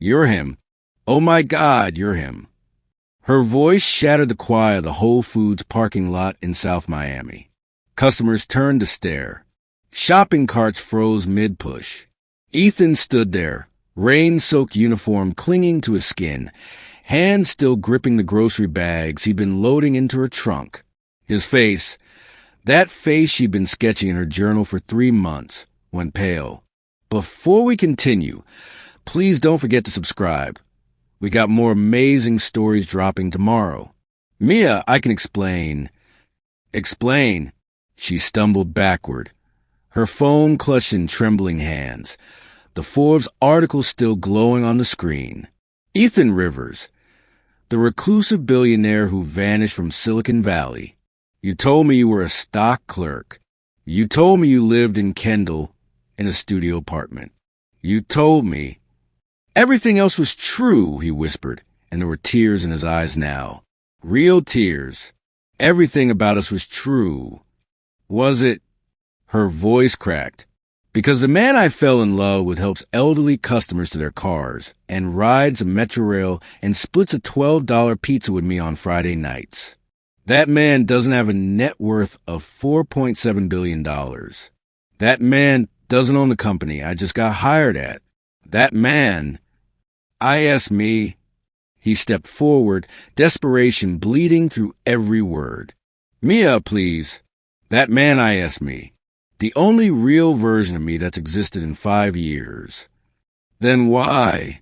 You're him. Oh my God, you're him. Her voice shattered the quiet of the Whole Foods parking lot in South Miami. Customers turned to stare. Shopping carts froze mid-push. Ethan stood there, rain-soaked uniform clinging to his skin, hands still gripping the grocery bags he'd been loading into her trunk. His face, that face she'd been sketching in her journal for 3 months, went pale. Before we continue, please don't forget to subscribe. We got more amazing stories dropping tomorrow. Mia, I can explain. Explain. She stumbled backward, her phone clutched in trembling hands, the Forbes article still glowing on the screen. Ethan Rivers, the reclusive billionaire who vanished from Silicon Valley. You told me you were a stock clerk. You told me you lived in Kendall in a studio apartment. You told me. Everything else was true, he whispered, and there were tears in his eyes now. Real tears. Everything about us was true. Was it? Her voice cracked. Because the man I fell in love with helps elderly customers to their cars and rides a Metrorail and splits a $12 pizza with me on Friday nights. That man doesn't have a net worth of $4.7 billion. That man doesn't own the company I just got hired at. That man, me. He stepped forward, desperation bleeding through every word. Mia, please. That man, me. The only real version of me that's existed in 5 years. Then why?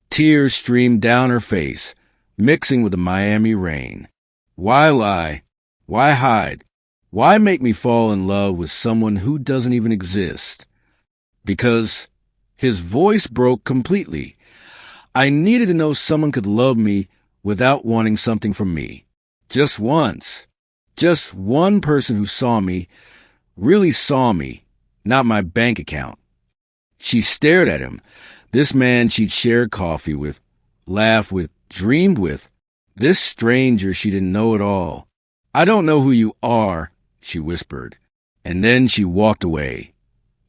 Tears streamed down her face, mixing with the Miami rain. Why lie? Why hide? Why make me fall in love with someone who doesn't even exist? Because his voice broke completely. I needed to know someone could love me without wanting something from me. Just once. Just one person who saw me, really saw me, not my bank account. She stared at him, this man she'd shared coffee with, laughed with, dreamed with, this stranger she didn't know at all. I don't know who you are, she whispered, and then she walked away,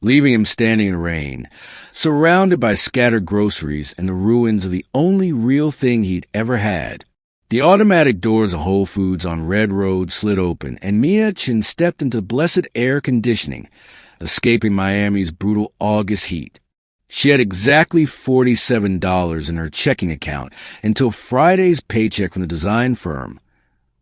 leaving him standing in the rain, surrounded by scattered groceries and the ruins of the only real thing he'd ever had. The automatic doors of Whole Foods on Red Road slid open, and Mia Chin stepped into blessed air conditioning, escaping Miami's brutal August heat. She had exactly $47 in her checking account until Friday's paycheck from the design firm,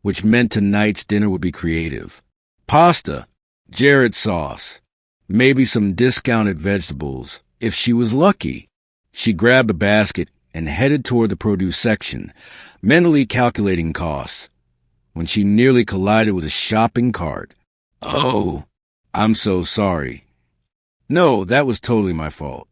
which meant tonight's dinner would be creative. Pasta, Jared sauce, maybe some discounted vegetables, if she was lucky. She grabbed a basket and headed toward the produce section, mentally calculating costs, when she nearly collided with a shopping cart. Oh, I'm so sorry. No, that was totally my fault.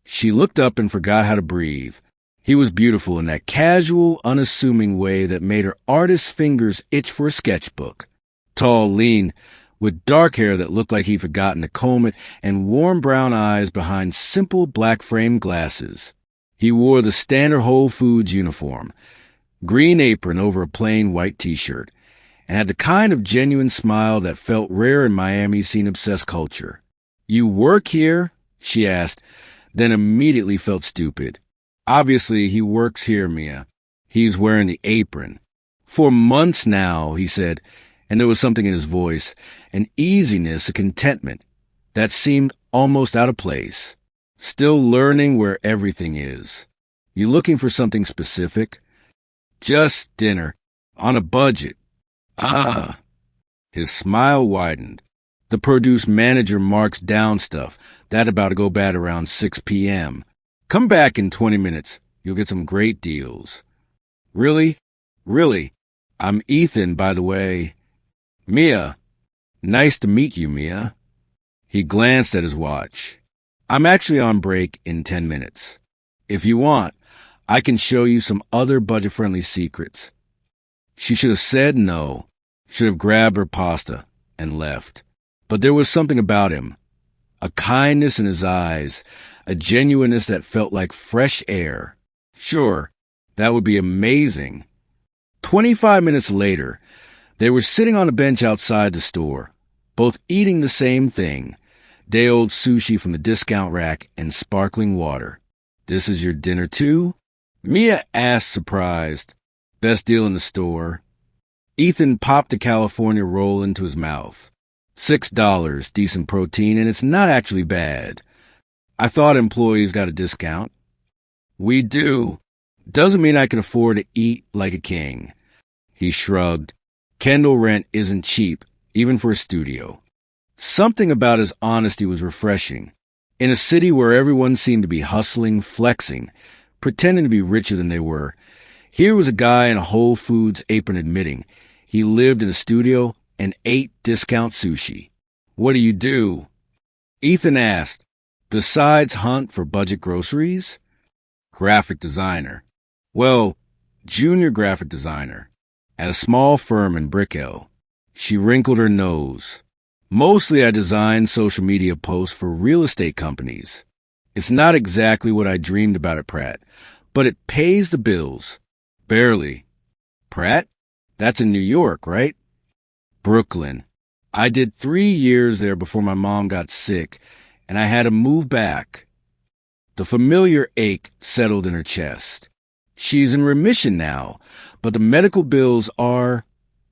She looked up and forgot how to breathe. He was beautiful in that casual, unassuming way that made her artist's fingers itch for a sketchbook. Tall, lean, with dark hair that looked like he'd forgotten to comb it, and warm brown eyes behind simple black-framed glasses. He wore the standard Whole Foods uniform, green apron over a plain white t-shirt, and had the kind of genuine smile that felt rare in Miami's scene-obsessed culture. You work here? She asked, then immediately felt stupid. Obviously, he works here, Mia. He's wearing the apron. For months now, he said, and there was something in his voice, an easiness, a contentment, that seemed almost out of place. Still learning where everything is. You looking for something specific? Just dinner. On a budget. Ah. His smile widened. The produce manager marks down stuff. That about to go bad around 6 p.m. Come back in 20 minutes. You'll get some great deals. Really? Really? I'm Ethan, by the way. Mia. Nice to meet you, Mia. He glanced at his watch. I'm actually on break in 10 minutes. If you want, I can show you some other budget-friendly secrets. She should have said no, should have grabbed her pasta and left. But there was something about him, a kindness in his eyes, a genuineness that felt like fresh air. Sure, that would be amazing. 25 minutes later, they were sitting on a bench outside the store, both eating the same thing, day-old sushi from the discount rack and sparkling water. This is your dinner too? Mia asked, surprised. Best deal in the store. Ethan popped a California roll into his mouth. $6, decent protein, and it's not actually bad. I thought employees got a discount. We do. Doesn't mean I can afford to eat like a king. He shrugged. Kendall rent isn't cheap, even for a studio. Something about his honesty was refreshing. In a city where everyone seemed to be hustling, flexing, pretending to be richer than they were, here was a guy in a Whole Foods apron admitting he lived in a studio and ate discount sushi. What do you do? Ethan asked. Besides hunt for budget groceries? Graphic designer. Well, junior graphic designer. At a small firm in Brickell. She wrinkled her nose. Mostly I design social media posts for real estate companies. It's not exactly what I dreamed about at Pratt, but it pays the bills. Barely. Pratt? That's in New York, right? Brooklyn. I did 3 years there before my mom got sick, and I had to move back. The familiar ache settled in her chest. She's in remission now, but the medical bills are...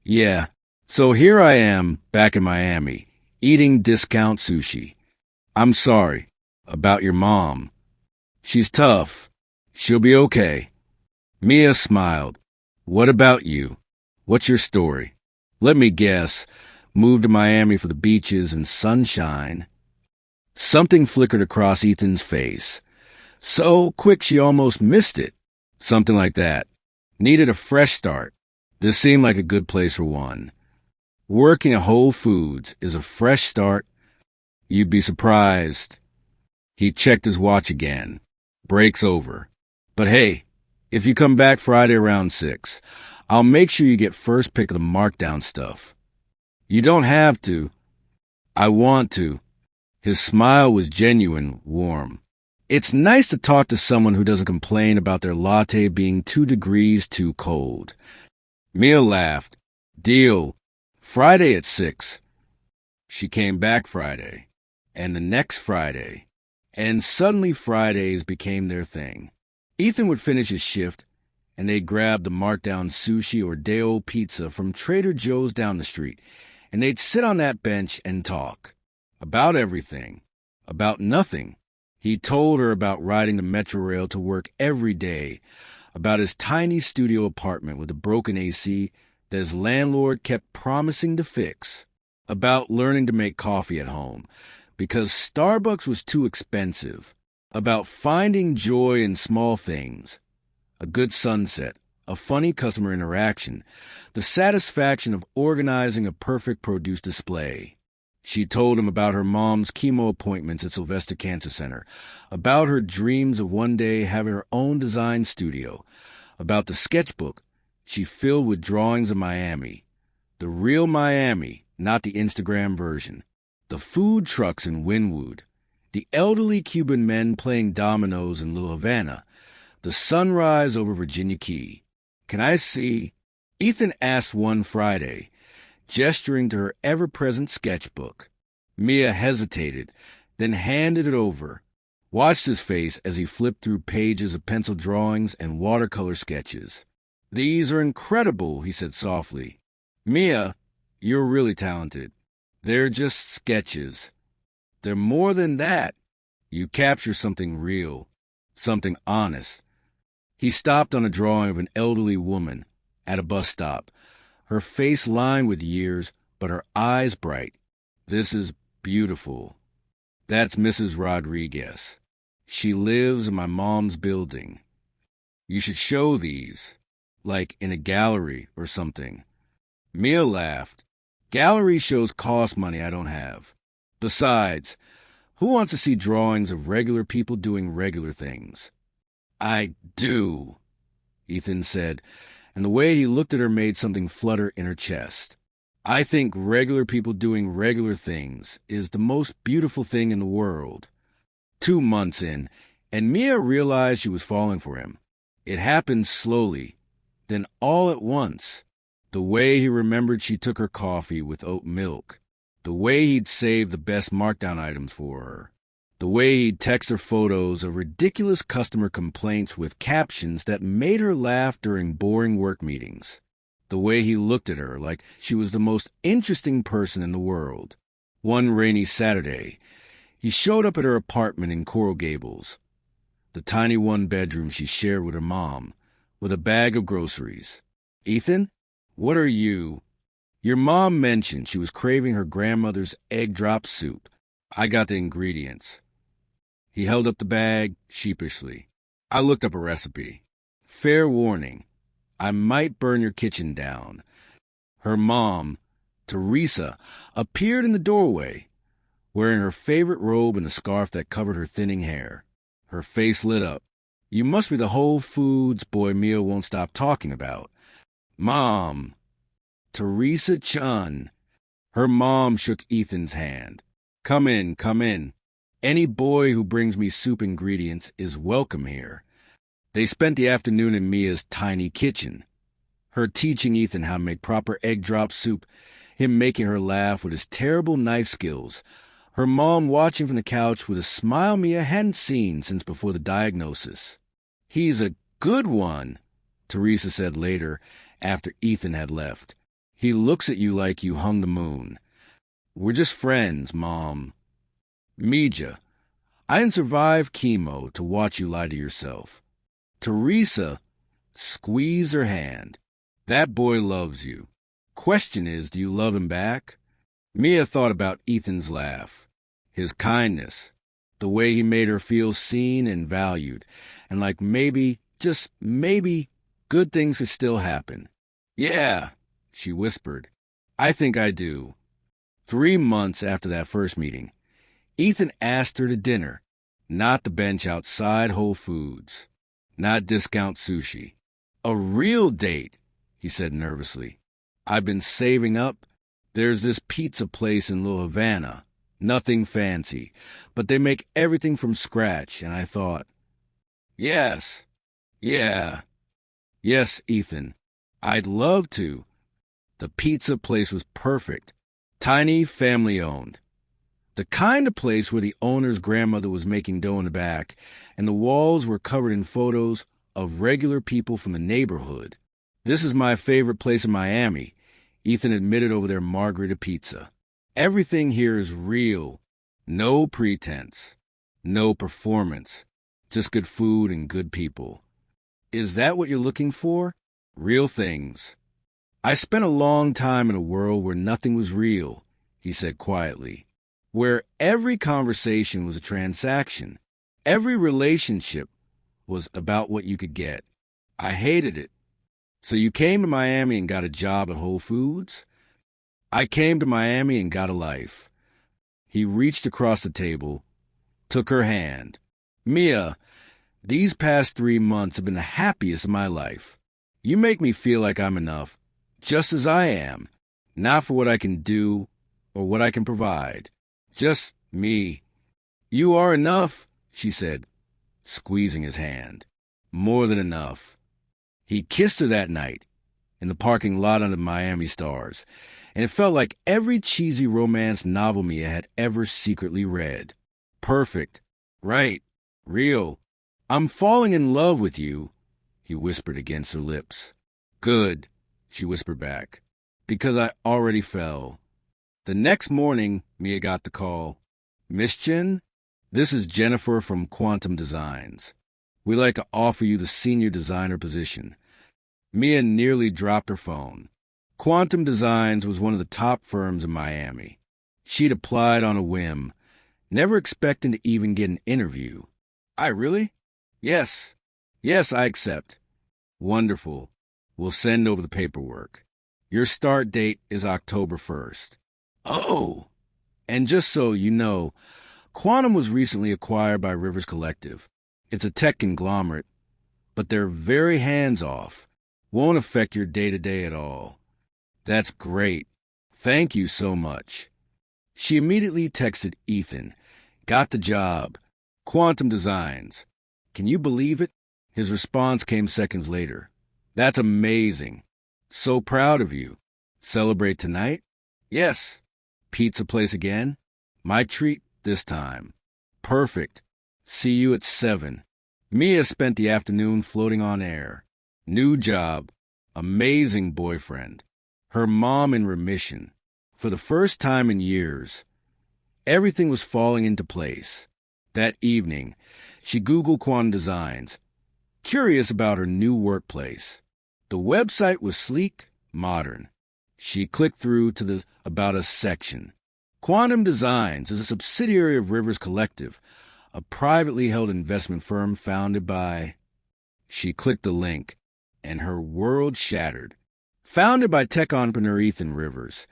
Yeah. So here I am, back in Miami, eating discount sushi. I'm sorry about your mom. She's tough. She'll be okay. Mia smiled. What about you? What's your story? Let me guess. Moved to Miami for the beaches and sunshine. Something flickered across Ethan's face. So quick she almost missed it. Something like that. Needed a fresh start. This seemed like a good place for one. Working at Whole Foods is a fresh start. You'd be surprised. He checked his watch again. Break's over. But hey, if you come back Friday around 6, I'll make sure you get first pick of the markdown stuff. You don't have to. I want to. His smile was genuine, warm. It's nice to talk to someone who doesn't complain about their latte being 2 degrees too cold. Mia laughed. Deal. Friday at 6. She came back Friday, and the next Friday, and suddenly Fridays became their thing. Ethan would finish his shift, and they'd grab the markdown sushi or day-old pizza from Trader Joe's down the street, and they'd sit on that bench and talk. About everything. About nothing. He told her about riding the Metro Rail to work every day, about his tiny studio apartment with a broken AC that his landlord kept promising to fix, about learning to make coffee at home because Starbucks was too expensive, about finding joy in small things, a good sunset, a funny customer interaction, the satisfaction of organizing a perfect produce display. She told him about her mom's chemo appointments at Sylvester Cancer Center, about her dreams of one day having her own design studio, about the sketchbook she filled with drawings of Miami, the real Miami, not the Instagram version, the food trucks in Wynwood, the elderly Cuban men playing dominoes in Little Havana, the sunrise over Virginia Key. Can I see? Ethan asked one Friday, gesturing to her ever-present sketchbook. Mia hesitated, then handed it over, watched his face as he flipped through pages of pencil drawings and watercolor sketches. These are incredible, he said softly. Mia, you're really talented. They're just sketches. They're more than that. You capture something real, something honest. He stopped on a drawing of an elderly woman at a bus stop, her face lined with years, but her eyes bright. This is beautiful. That's Mrs. Rodriguez. She lives in my mom's building. You should show these, like in a gallery or something. Mia laughed. Gallery shows cost money I don't have. Besides, who wants to see drawings of regular people doing regular things? I do, Ethan said, and the way he looked at her made something flutter in her chest. I think regular people doing regular things is the most beautiful thing in the world. 2 months in, and Mia realized she was falling for him. It happened slowly, then all at once. The way he remembered she took her coffee with oat milk. The way he'd saved the best markdown items for her. The way he'd text her photos of ridiculous customer complaints with captions that made her laugh during boring work meetings. The way he looked at her like she was the most interesting person in the world. One rainy Saturday, he showed up at her apartment in Coral Gables, the tiny one-bedroom she shared with her mom, with a bag of groceries. "Ethan, what are you?" "Your mom mentioned she was craving her grandmother's egg drop soup. I got the ingredients." He held up the bag sheepishly. "I looked up a recipe. Fair warning, I might burn your kitchen down." Her mom, Teresa, appeared in the doorway, wearing her favorite robe and a scarf that covered her thinning hair. Her face lit up. "You must be the Whole Foods boy Mia won't stop talking about." "Mom, Teresa Chun." Her mom shook Ethan's hand. Come in, come in. Any boy who brings me soup ingredients is welcome here." They spent the afternoon in Mia's tiny kitchen, her teaching Ethan how to make proper egg drop soup, him making her laugh with his terrible knife skills, her mom watching from the couch with a smile Mia hadn't seen since before the diagnosis. "He's a good one," Teresa said later after Ethan had left. "He looks at you like you hung the moon." "We're just friends, Mom." "Mija, I didn't survive chemo to watch you lie to yourself." Teresa squeezed her hand. "That boy loves you. Question is, do you love him back?" Mia thought about Ethan's laugh, his kindness, the way he made her feel seen and valued, and like maybe, just maybe, good things could still happen. "Yeah," she whispered. "I think I do." 3 months after that first meeting, Ethan asked her to dinner, not the bench outside Whole Foods, not discount sushi. "A real date," he said nervously. "I've been saving up. There's this pizza place in Little Havana. Nothing fancy, but they make everything from scratch." And I thought, yes, yeah, yes, Ethan, I'd love to. The pizza place was perfect. Tiny, family-owned. The kind of place where the owner's grandmother was making dough in the back, and the walls were covered in photos of regular people from the neighborhood. "This is my favorite place in Miami," Ethan admitted over their margarita pizza. "Everything here is real. No pretense. No performance. Just good food and good people." "Is that what you're looking for? Real things?" "I spent a long time in a world where nothing was real," he said quietly, "where every conversation was a transaction. Every relationship was about what you could get. I hated it." "So you came to Miami and got a job at Whole Foods?" "I came to Miami and got a life." He reached across the table, took her hand. "Mia, these past 3 months have been the happiest of my life. You make me feel like I'm enough, just as I am, not for what I can do or what I can provide. Just me." "You are enough," she said, squeezing his hand. "More than enough." He kissed her that night in the parking lot under Miami stars, and it felt like every cheesy romance novel Mia had ever secretly read. Perfect. Right. Real. "I'm falling in love with you," he whispered against her lips. "Good," she whispered back, "because I already fell." The next morning, Mia got the call. "Miss Chin, this is Jennifer from Quantum Designs. We'd like to offer you the senior designer position." Mia nearly dropped her phone. Quantum Designs was one of the top firms in Miami. She'd applied on a whim, never expecting to even get an interview. "I really?" "Yes. Yes, I accept." "Wonderful. We'll send over the paperwork. Your start date is October 1st. "Oh!" "And just so you know, Quantum was recently acquired by Rivers Collective. It's a tech conglomerate, but they're very hands-off. Won't affect your day-to-day at all." "That's great. Thank you so much." She immediately texted Ethan. "Got the job. Quantum Designs. Can you believe it?" His response came seconds later. "That's amazing. So proud of you. Celebrate tonight?" "Yes." "Pizza place again?" "My treat this time." Perfect. See you at 7. Mia spent the afternoon floating on air. New job. Amazing boyfriend. Her mom in remission. For the first time in years, everything was falling into place. That evening, she Googled Quantum Designs, curious about her new workplace. The website was sleek, modern. She clicked through to the About Us section. Quantum Designs is a subsidiary of Rivers Collective, a privately held investment firm founded by... She clicked the link, and her world shattered. Founded by tech entrepreneur Ethan Rivers,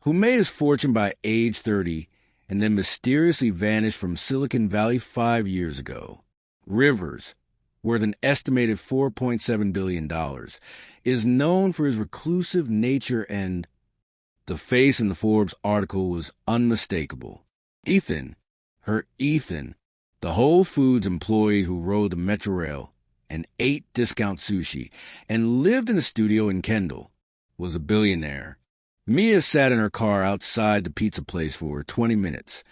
who made his fortune by age 30 and then mysteriously vanished from Silicon Valley 5 years ago. Rivers, worth an estimated $4.7 billion, is known for his reclusive nature, and the face in the Forbes article was unmistakable. Ethan, the Whole Foods employee who rode the Metro Rail and ate discount sushi and lived in a studio in Kendall, was a billionaire. Mia sat in her car outside the pizza place for 20 minutes,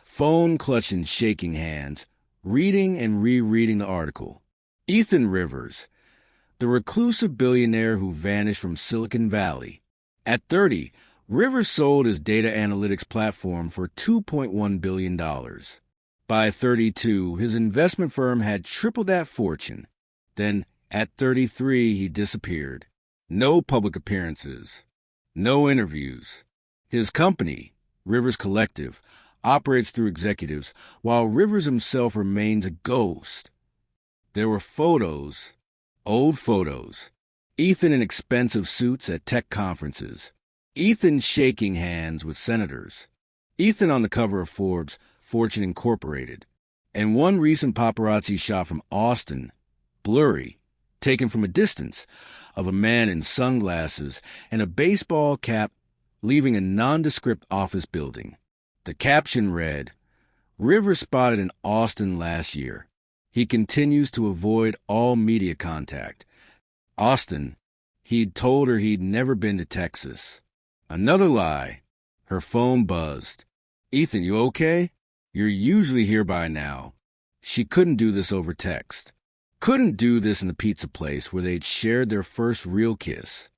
phone clutched in shaking hands, reading and rereading the article. Ethan Rivers, the reclusive billionaire who vanished from Silicon Valley. At 30, Rivers sold his data analytics platform for $2.1 billion. By 32, his investment firm had tripled that fortune. Then, at 33, he disappeared. No public appearances. No interviews. His company, Rivers Collective, operates through executives, while Rivers himself remains a ghost. There were photos, old photos. Ethan in expensive suits at tech conferences. Ethan shaking hands with senators. Ethan on the cover of Forbes, Fortune Incorporated. And one recent paparazzi shot from Austin, blurry, taken from a distance, of a man in sunglasses and a baseball cap leaving a nondescript office building. The caption read, "Rivers spotted in Austin last year. He continues to avoid all media contact." Austin, he'd told her he'd never been to Texas. Another lie. Her phone buzzed. "Ethan, you okay? You're usually here by now." She couldn't do this over text. Couldn't do this in the pizza place where they'd shared their first real kiss.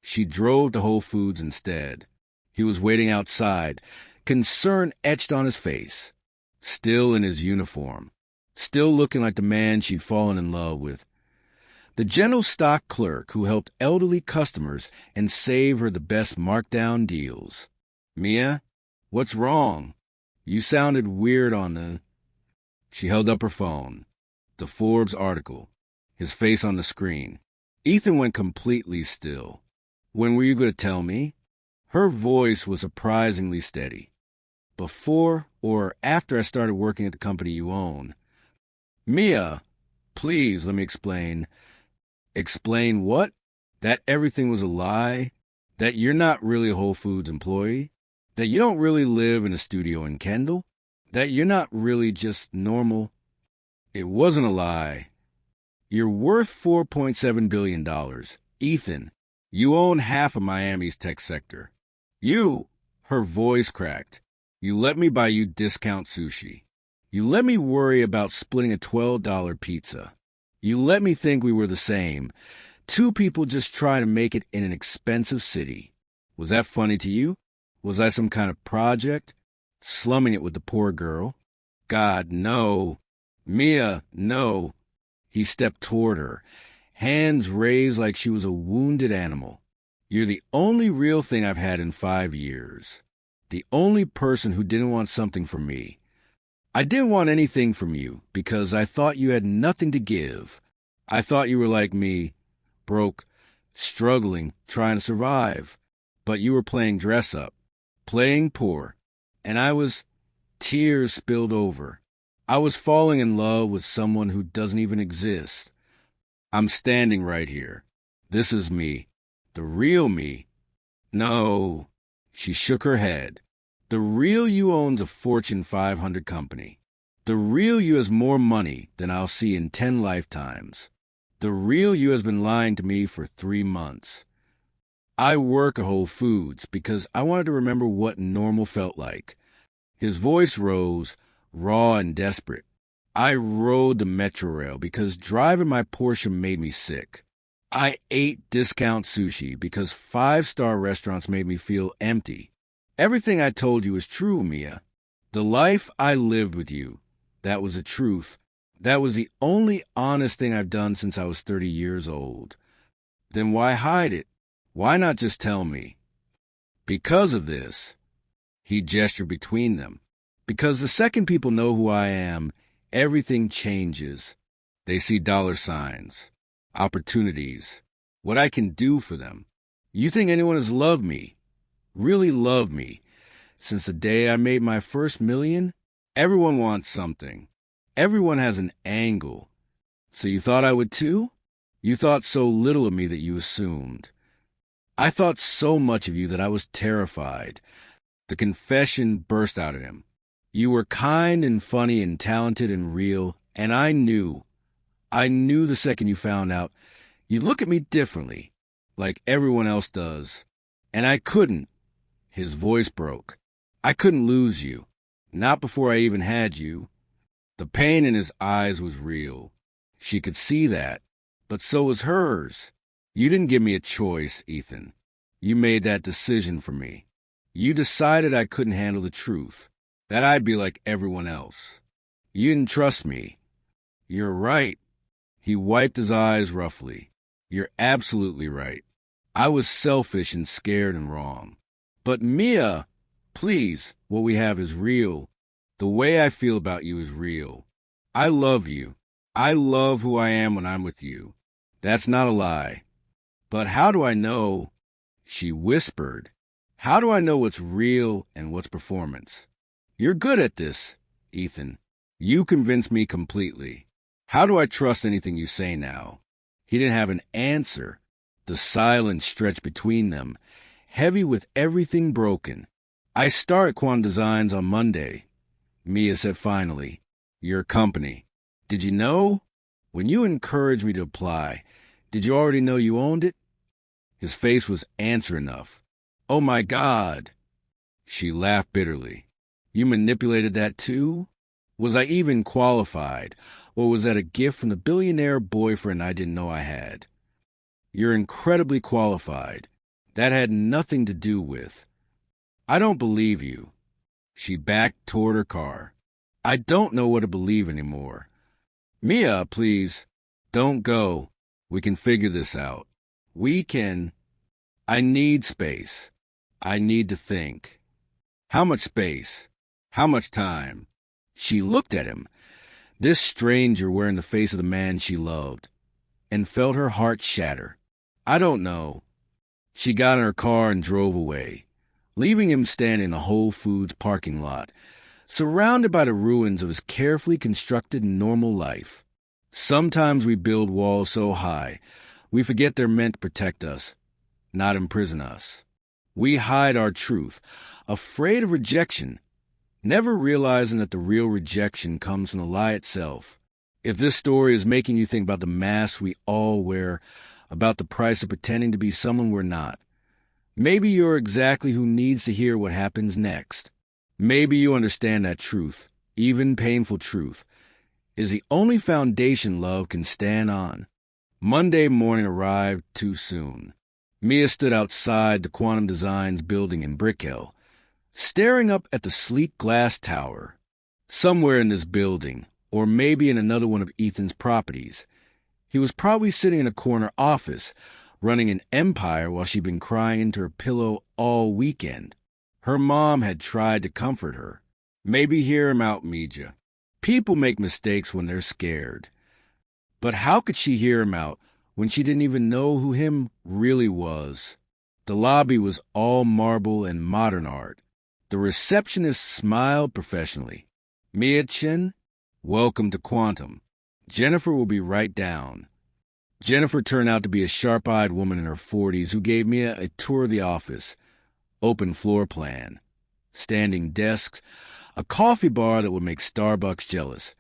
She drove to Whole Foods instead. He was waiting outside, concern etched on his face. Still in his uniform. Still looking like the man she'd fallen in love with. The gentle stock clerk who helped elderly customers and saved her the best markdown deals. "Mia, what's wrong? You sounded weird on the..." She held up her phone. The Forbes article, his face on the screen. Ethan went completely still. "When were you going to tell me?" Her voice was surprisingly steady. "Before or after I started working at the company you own." "Mia, please let me explain." "Explain what? That everything was a lie? That you're not really a Whole Foods employee? That you don't really live in a studio in Kendall? That you're not really just normal?" "It wasn't a lie. You're worth $4.7 billion. Ethan, you own half of Miami's tech sector. You," her voice cracked, "you let me buy you discount sushi. You let me worry about splitting a $12 pizza. You let me think we were the same. Two people just trying to make it in an expensive city. Was that funny to you? Was I some kind of project? Slumming it with the poor girl? God, no. Mia, no." He stepped toward her, hands raised like she was a wounded animal. "You're the only real thing I've had in 5 years. The only person who didn't want something from me. I didn't want anything from you because I thought you had nothing to give. I thought you were like me, broke, struggling, trying to survive. But you were playing dress up, playing poor, and I was..." Tears spilled over. "I was falling in love with someone who doesn't even exist. I'm standing right here. This is me. The real me." "No." She shook her head. "The real you owns a Fortune 500 company. The real you has more money than I'll see in 10 lifetimes. The real you has been lying to me for 3 months. I work at Whole Foods because I wanted to remember what normal felt like." His voice rose, raw and desperate. I rode the Metro Rail because driving my Porsche made me sick. I ate discount sushi because five-star restaurants made me feel empty. Everything I told you is true, Mia. The life I lived with you, that was the truth. That was the only honest thing I've done since I was 30 years old. Then why hide it? Why not just tell me? Because of this, he gestured between them. Because the second people know who I am, everything changes. They see dollar signs, opportunities, what I can do for them. You think anyone has loved me, really loved me, since the day I made my first million? Everyone wants something. Everyone has an angle. So you thought I would too? You thought so little of me that you assumed. I thought so much of you that I was terrified. The confession burst out of him. You were kind and funny and talented and real, and I knew the second you found out, you'd look at me differently, like everyone else does. And I couldn't. His voice broke. I couldn't lose you. Not before I even had you. The pain in his eyes was real. She could see that, but so was hers. You didn't give me a choice, Ethan. You made that decision for me. You decided I couldn't handle the truth, that I'd be like everyone else. You didn't trust me. You're right. He wiped his eyes roughly. You're absolutely right. I was selfish and scared and wrong. But Mia, please, what we have is real. The way I feel about you is real. I love you. I love who I am when I'm with you. That's not a lie. But how do I know? She whispered. How do I know what's real and what's performance? You're good at this, Ethan. You convince me completely. How do I trust anything you say now? He didn't have an answer. The silence stretched between them, heavy with everything broken. I start Quantum Designs on Monday, Mia said finally. Your company. Did you know? When you encouraged me to apply, did you already know you owned it? His face was answer enough. Oh my God. She laughed bitterly. You manipulated that too? Was I even qualified, or was that a gift from the billionaire boyfriend I didn't know I had? You're incredibly qualified. That had nothing to do with. I don't believe you. She backed toward her car. I don't know what to believe anymore. Mia, please, don't go. We can figure this out. We can. I need space. I need to think. How much space? How much time? She looked at him, this stranger wearing the face of the man she loved, and felt her heart shatter. I don't know. She got in her car and drove away, leaving him standing in a Whole Foods parking lot, surrounded by the ruins of his carefully constructed normal life. Sometimes we build walls so high, we forget they're meant to protect us, not imprison us. We hide our truth, afraid of rejection, never realizing that the real rejection comes from the lie itself. If this story is making you think about the mask we all wear, about the price of pretending to be someone we're not, maybe you're exactly who needs to hear what happens next. Maybe you understand that truth, even painful truth, is the only foundation love can stand on. Monday morning arrived too soon. Mia stood outside the Quantum Designs building in Brickell, staring up at the sleek glass tower. Somewhere in this building, or maybe in another one of Ethan's properties, he was probably sitting in a corner office, running an empire while she'd been crying into her pillow all weekend. Her mom had tried to comfort her. Maybe hear him out, Mija. People make mistakes when they're scared. But how could she hear him out when she didn't even know who him really was? The lobby was all marble and modern art. The receptionist smiled professionally. Mia Chin, welcome to Quantum. Jennifer will be right down. Jennifer turned out to be a sharp-eyed woman in her 40s who gave Mia a tour of the office. Open floor plan, standing desks, a coffee bar that would make Starbucks jealous,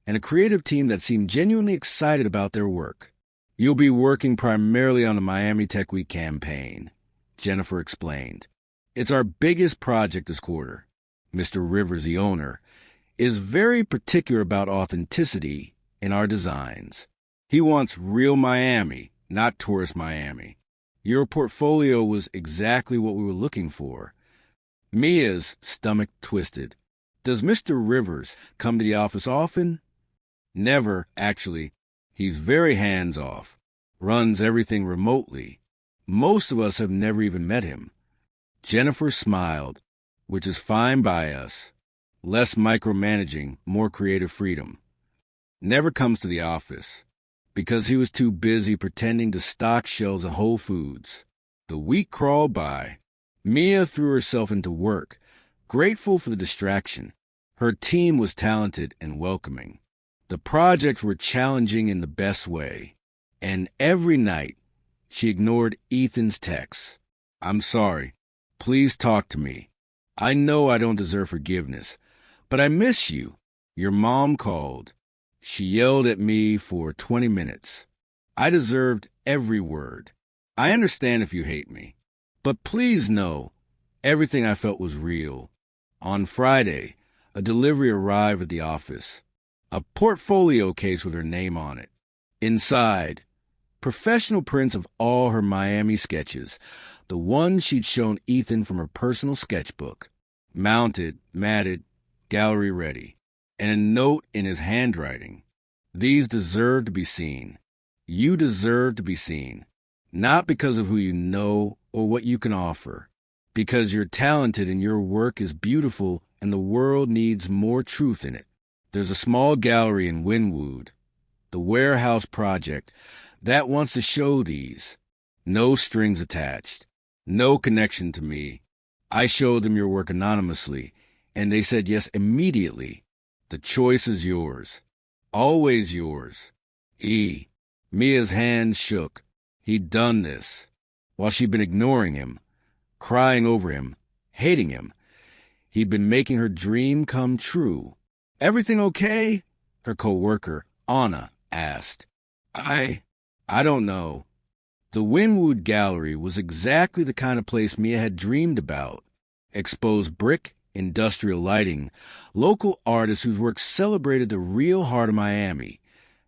and a creative team that seemed genuinely excited about their work. You'll be working primarily on the Miami Tech Week campaign, Jennifer explained. It's our biggest project this quarter. Mr. Rivers, the owner, is very particular about authenticity in our designs. He wants real Miami, not tourist Miami. Your portfolio was exactly what we were looking for. Mia's stomach twisted. Does Mr. Rivers come to the office often? Never, actually. He's very hands-off, runs everything remotely. Most of us have never even met him. Jennifer smiled, which is fine by us. Less micromanaging, more creative freedom. Never comes to the office, because he was too busy pretending to stock shelves of Whole Foods. The week crawled by. Mia threw herself into work, grateful for the distraction. Her team was talented and welcoming. The projects were challenging in the best way. And every night, she ignored Ethan's texts. I'm sorry. Please talk to me. I know I don't deserve forgiveness, but I miss you. Your mom called. She yelled at me for 20 minutes. I deserved every word. I understand if you hate me, but please know everything I felt was real. On Friday, a delivery arrived at the office. A portfolio case with her name on it. Inside, professional prints of all her Miami sketches, the ones she'd shown Ethan from her personal sketchbook. Mounted, matted, gallery ready, and a note in his handwriting. These deserve to be seen. You deserve to be seen. Not because of who you know or what you can offer. Because you're talented and your work is beautiful and the world needs more truth in it. There's a small gallery in Wynwood, the Warehouse Project, that wants to show these. No strings attached. No connection to me. I showed them your work anonymously, and they said yes immediately. The choice is yours. Always yours. Mia's hand shook. He'd done this. While she'd been ignoring him, crying over him, hating him, he'd been making her dream come true. Everything okay? Her co-worker, Anna, asked. I don't know. The Wynwood Gallery was exactly the kind of place Mia had dreamed about. Exposed brick, industrial lighting, local artists whose work celebrated the real heart of Miami.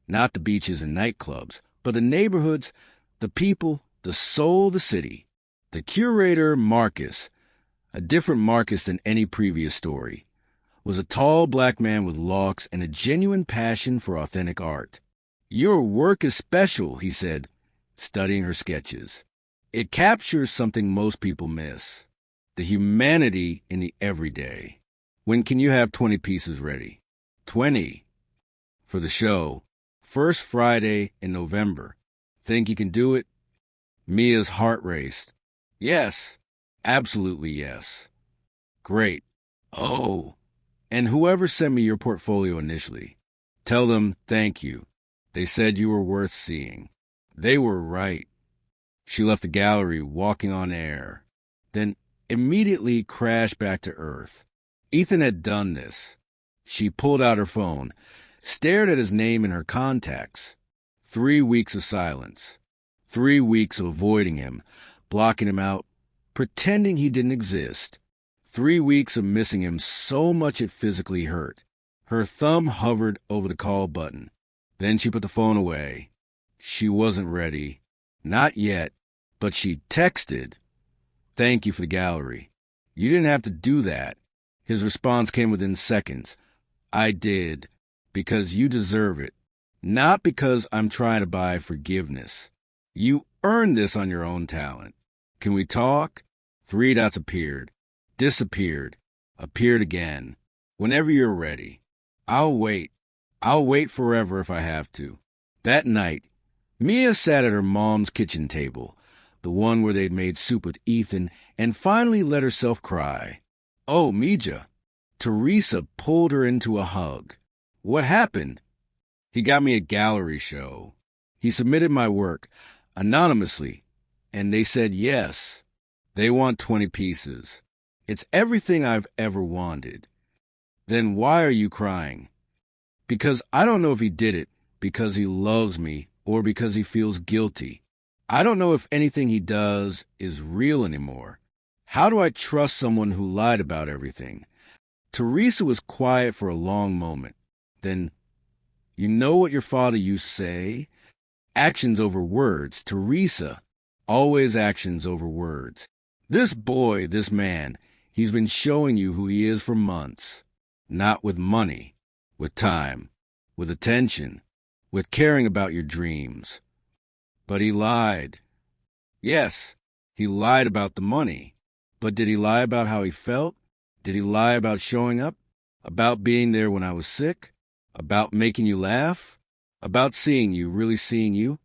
Not the beaches and nightclubs, but the neighborhoods, the people, the soul of the city. The curator, Marcus, a different Marcus than any previous story, was a tall black man with locks and a genuine passion for authentic art. Your work is special, he said, studying her sketches. It captures something most people miss. The humanity in the everyday. When can you have 20 pieces ready? 20. For the show. First Friday in November. Think you can do it? Mia's heart raced. Yes. Absolutely yes. Great. Oh. And whoever sent me your portfolio initially, tell them thank you. They said you were worth seeing. They were right. She left the gallery, walking on air, then immediately crashed back to earth. Ethan had done this. She pulled out her phone, stared at his name in her contacts. 3 weeks of silence. 3 weeks of avoiding him, blocking him out, pretending he didn't exist. 3 weeks of missing him so much it physically hurt. Her thumb hovered over the call button. Then she put the phone away. She wasn't ready. Not yet. But she texted, "Thank you for the gallery. You didn't have to do that." His response came within seconds. "I did. Because you deserve it. Not because I'm trying to buy forgiveness. You earned this on your own talent. Can we talk?" 3 dots appeared. Disappeared. Appeared again. "Whenever you're ready. I'll wait. I'll wait forever if I have to." That night, Mia sat at her mom's kitchen table, the one where they'd made soup with Ethan, and finally let herself cry. "Oh, Mija." Teresa pulled her into a hug. "What happened?" "He got me a gallery show. He submitted my work, anonymously, and they said yes. They want 20 pieces. It's everything I've ever wanted." "Then why are you crying?" "Because I don't know if he did it because he loves me or because he feels guilty. I don't know if anything he does is real anymore. How do I trust someone who lied about everything? Teresa was quiet for a long moment. Then, you know what your father used to say? Actions over words. Teresa, always actions over words. This boy, this man, he's been showing you who he is for months. Not with money, with time, with attention, with caring about your dreams. But he lied. Yes, he lied about the money. But did he lie about how he felt? Did he lie about showing up? About being there when I was sick? About making you laugh? About seeing you, really seeing you?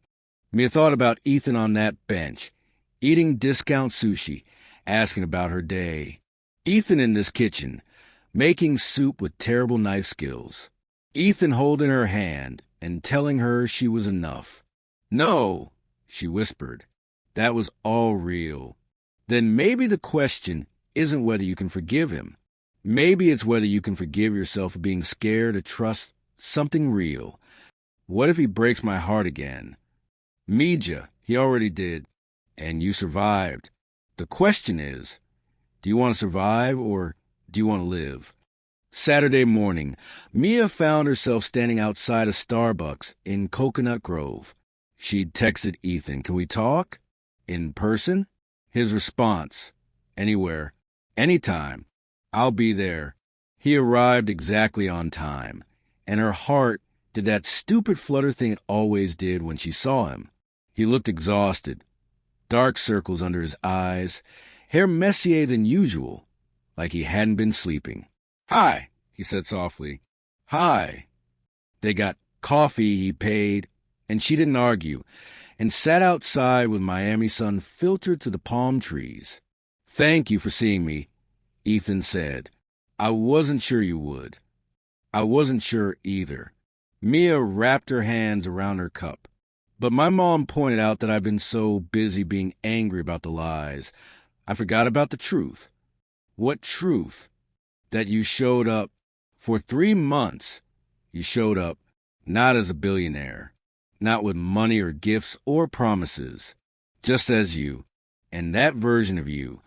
Mia thought about Ethan on that bench, eating discount sushi, asking about her day. Ethan in this kitchen, making soup with terrible knife skills. Ethan holding her hand and telling her she was enough. No, she whispered. That was all real. Then maybe the question isn't whether you can forgive him. Maybe it's whether you can forgive yourself for being scared to trust something real. What if he breaks my heart again? Meja, he already did, and you survived. The question is, do you want to survive or do you want to live? Saturday morning, Mia found herself standing outside a Starbucks in Coconut Grove. She'd texted Ethan, "Can we talk? In person?" His response, "Anywhere, anytime, I'll be there." He arrived exactly on time, and her heart did that stupid flutter thing it always did when she saw him. He looked exhausted, dark circles under his eyes, hair messier than usual, like he hadn't been sleeping. "Hi," he said softly. "Hi." They got coffee, he paid, and she didn't argue, and sat outside with Miami sun filtered to the palm trees. "Thank you for seeing me," Ethan said. "I wasn't sure you would." "I wasn't sure either." Mia wrapped her hands around her cup. "But my mom pointed out that I've been so busy being angry about the lies, I forgot about the truth." "What truth?" "That you showed up. For 3 months, you showed up, not as a billionaire, not with money or gifts or promises, just as you. And that version of you,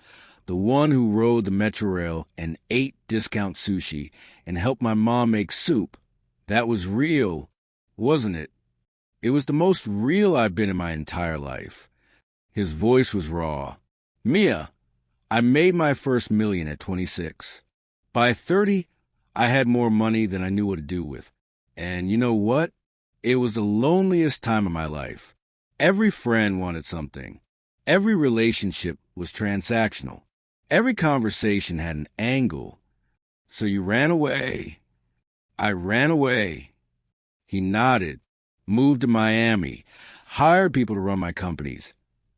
the one who rode the Metro Rail and ate discount sushi and helped my mom make soup, that was real, wasn't it? It was the most real I've been in my entire life." His voice was raw. "Mia, I made my first million at 26. By 30, I had more money than I knew what to do with. And you know what? It was the loneliest time of my life. Every friend wanted something. Every relationship was transactional. Every conversation had an angle. So you ran away." "I ran away." He nodded, moved to Miami, hired people to run my companies,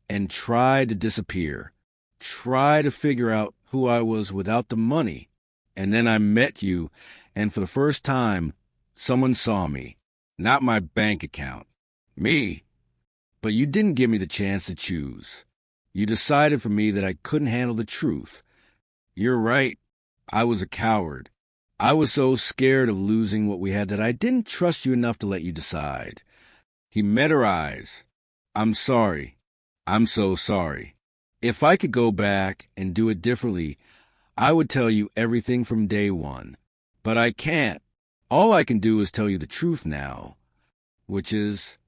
and tried to disappear. Try to figure out who I was without the money. And then I met you, and for the first time, someone saw me. Not my bank account. Me. But you didn't give me the chance to choose. You decided for me that I couldn't handle the truth. You're right. I was a coward. I was so scared of losing what we had that I didn't trust you enough to let you decide." He met her eyes. "I'm sorry. I'm so sorry. If I could go back and do it differently, I would tell you everything from day one. But I can't. All I can do is tell you the truth now, which is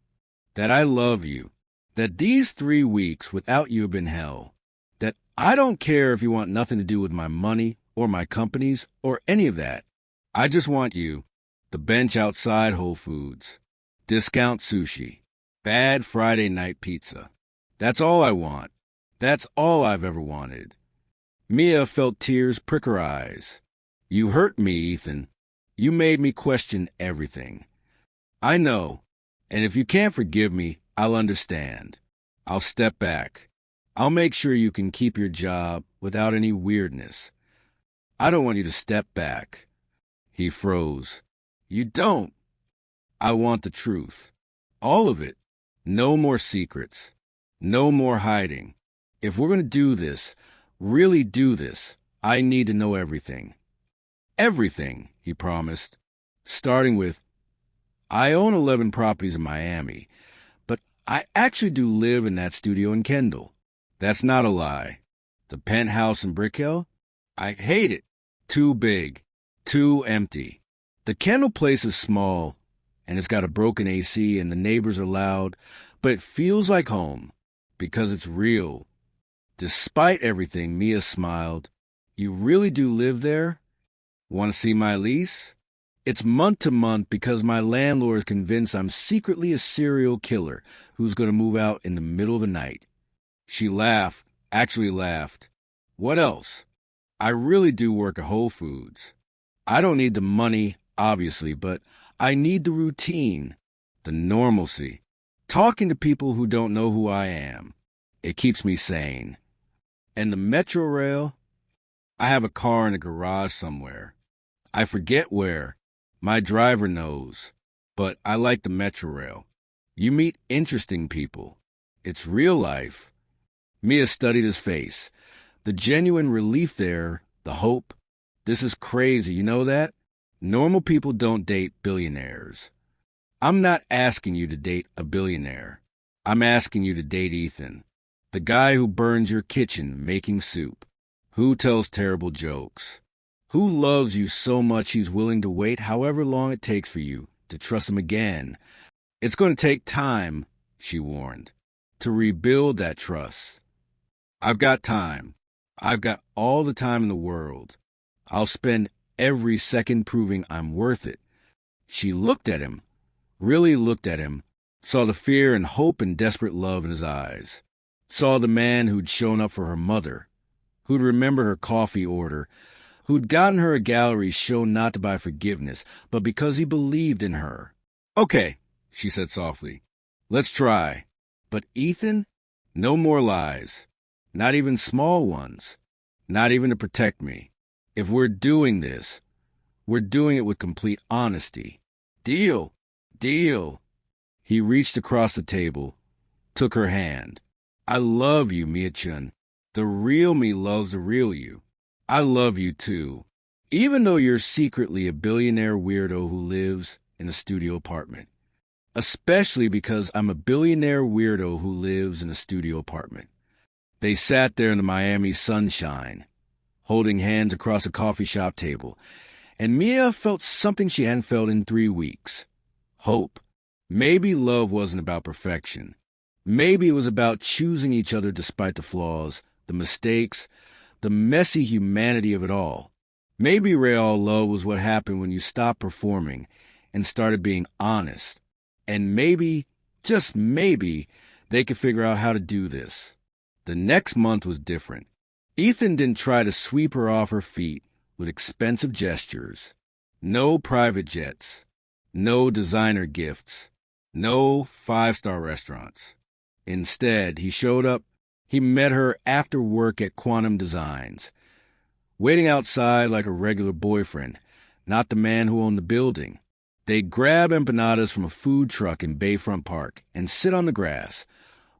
that I love you, that these 3 weeks without you have been hell, that I don't care if you want nothing to do with my money or my companies or any of that. I just want you, the bench outside Whole Foods, discount sushi, bad Friday night pizza. That's all I want. That's all I've ever wanted." Mia felt tears prick her eyes. "You hurt me, Ethan. You made me question everything." "I know, and if you can't forgive me, I'll understand. I'll step back. I'll make sure you can keep your job without any weirdness. I don't want you to step back." He froze. "You don't." "I want the truth. All of it. No more secrets. No more hiding. If we're going to do this, really do this, I need to know everything." "Everything," he promised, starting with, "I own 11 properties in Miami, but I actually do live in that studio in Kendall. That's not a lie. The penthouse in Brick Hill? I hate it. Too big. Too empty. The Kendall place is small, and it's got a broken AC, and the neighbors are loud, but it feels like home because it's real. Despite everything, Mia smiled. You really do live there? Want to see my lease? It's month to month because my landlord is convinced I'm secretly a serial killer who's going to move out in the middle of the night. She laughed, actually laughed. What else? I really do work at Whole Foods. I don't need the money, obviously, but I need the routine, the normalcy. Talking to people who don't know who I am. It keeps me sane. And the Metro Rail? I have a car in a garage somewhere. I forget where. My driver knows. But I like the Metro Rail. You meet interesting people. It's real life. Mia studied his face. The genuine relief there, the hope. This is crazy, you know that? Normal people don't date billionaires. I'm not asking you to date a billionaire. I'm asking you to date Ethan. The guy who burns your kitchen making soup. Who tells terrible jokes. Who loves you so much he's willing to wait however long it takes for you to trust him again. It's going to take time, she warned, to rebuild that trust. I've got time. I've got all the time in the world. I'll spend every second proving I'm worth it. She looked at him, really looked at him, saw the fear and hope and desperate love in his eyes, saw the man who'd shown up for her mother, who'd remembered her coffee order, who'd gotten her a gallery show not to buy forgiveness, but because he believed in her. Okay, she said softly. Let's try. But Ethan, no more lies. Not even small ones. Not even to protect me. If we're doing this, we're doing it with complete honesty. Deal. Deal. He reached across the table, took her hand. I love you, Mia-chun. The real me loves the real you. I love you too, even though you're secretly a billionaire weirdo who lives in a studio apartment. Especially because I'm a billionaire weirdo who lives in a studio apartment. They sat there in the Miami sunshine, holding hands across a coffee shop table, and Mia felt something she hadn't felt in 3 weeks. Hope. Maybe love wasn't about perfection. Maybe it was about choosing each other despite the flaws, the mistakes, the messy humanity of it all. Maybe real love was what happened when you stopped performing and started being honest. And maybe, just maybe, they could figure out how to do this. The next month was different. Ethan didn't try to sweep her off her feet with expensive gestures. No private jets. No designer gifts. No 5-star restaurants. Instead, he showed up. He met her after work at Quantum Designs, waiting outside like a regular boyfriend, not the man who owned the building. They'd grab empanadas from a food truck in Bayfront Park and sit on the grass,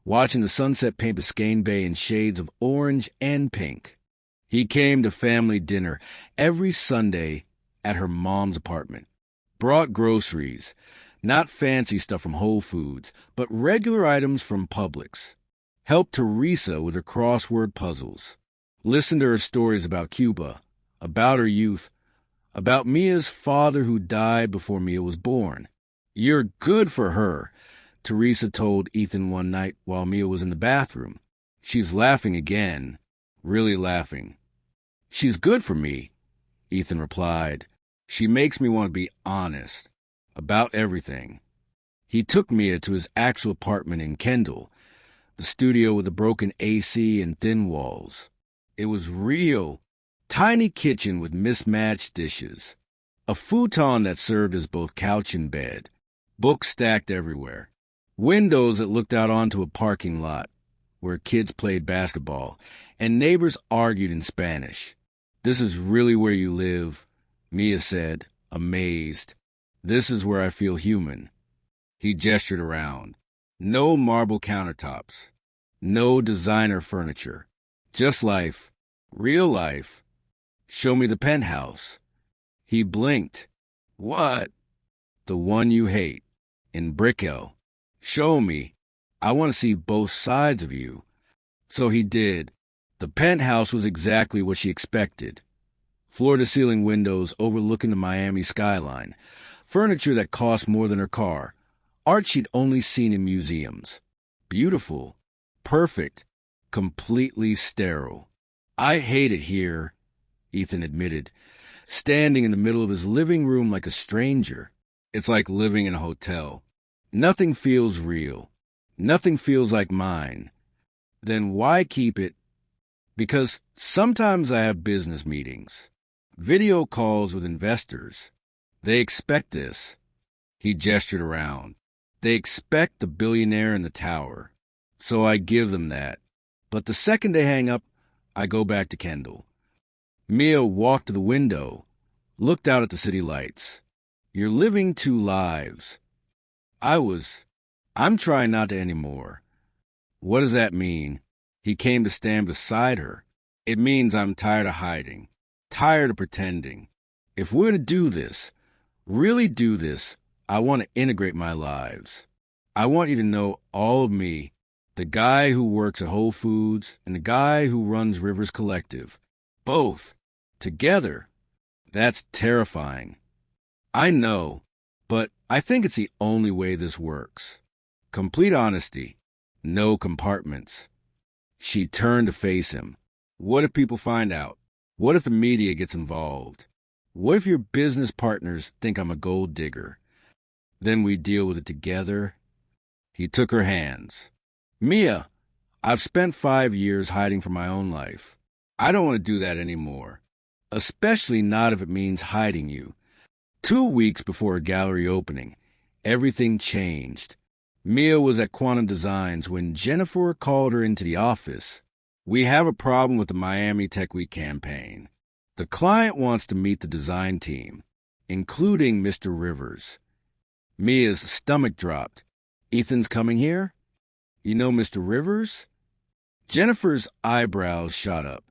watching the sunset paint Biscayne Bay in shades of orange and pink. He came to family dinner every Sunday at her mom's apartment, brought groceries, not fancy stuff from Whole Foods, but regular items from Publix. Helped Teresa with her crossword puzzles. Listened to her stories about Cuba, about her youth, about Mia's father who died before Mia was born. You're good for her, Teresa told Ethan one night while Mia was in the bathroom. She's laughing again, really laughing. She's good for me, Ethan replied. She makes me want to be honest about everything. He took Mia to his actual apartment in Kendall, the studio with the broken AC and thin walls. It was real. Tiny kitchen with mismatched dishes. A futon that served as both couch and bed. Books stacked everywhere. Windows that looked out onto a parking lot where kids played basketball and neighbors argued in Spanish. This is really where you live, Mia said, amazed. This is where I feel human. He gestured around. No marble countertops. No designer furniture. Just life. Real life. Show me the penthouse. He blinked. What? The one you hate. In Brickell. Show me. I want to see both sides of you. So he did. The penthouse was exactly what she expected. Floor-to-ceiling windows overlooking the Miami skyline, furniture that cost more than her car, art she'd only seen in museums. Beautiful, perfect, completely sterile. I hate it here, Ethan admitted, standing in the middle of his living room like a stranger. It's like living in a hotel. Nothing feels real. Nothing feels like mine. Then why keep it? Because sometimes I have business meetings, video calls with investors. They expect this. He gestured around. They expect the billionaire in the tower. So I give them that. But the second they hang up, I go back to Kendall. Mia walked to the window, looked out at the city lights. You're living two lives. I'm trying not to anymore. What does that mean? He came to stand beside her. It means I'm tired of hiding, tired of pretending. If we're to do this, really do this, I want to integrate my lives. I want you to know all of me, the guy who works at Whole Foods and the guy who runs Rivers Collective. Both. Together. That's terrifying. I know, but I think it's the only way this works. Complete honesty. No compartments. She turned to face him. What if people find out? What if the media gets involved? What if your business partners think I'm a gold digger? Then we deal with it together. He took her hands. Mia, I've spent 5 years hiding from my own life. I don't want to do that anymore. Especially not if it means hiding you. 2 weeks before a gallery opening, everything changed. Mia was at Quantum Designs when Jennifer called her into the office. We have a problem with the Miami Tech Week campaign. The client wants to meet the design team, including Mr. Rivers. Mia's stomach dropped. Ethan's coming here? You know Mr. Rivers? Jennifer's eyebrows shot up.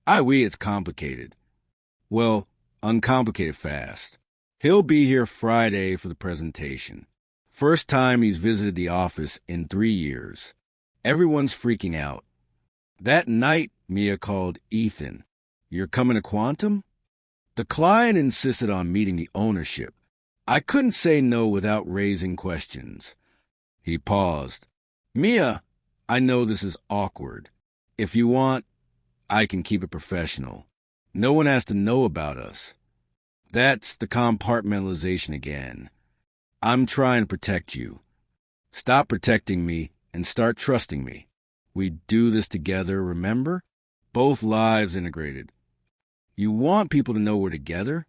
It's complicated. Well, uncomplicated fast. He'll be here Friday for the presentation. First time he's visited the office in 3 years. Everyone's freaking out. That night, Mia called Ethan. You're coming to Quantum? The client insisted on meeting the ownership. I couldn't say no without raising questions. He paused. Mia, I know this is awkward. If you want, I can keep it professional. No one has to know about us. That's the compartmentalization again. I'm trying to protect you. Stop protecting me and start trusting me. We do this together, remember? Both lives integrated. You want people to know we're together?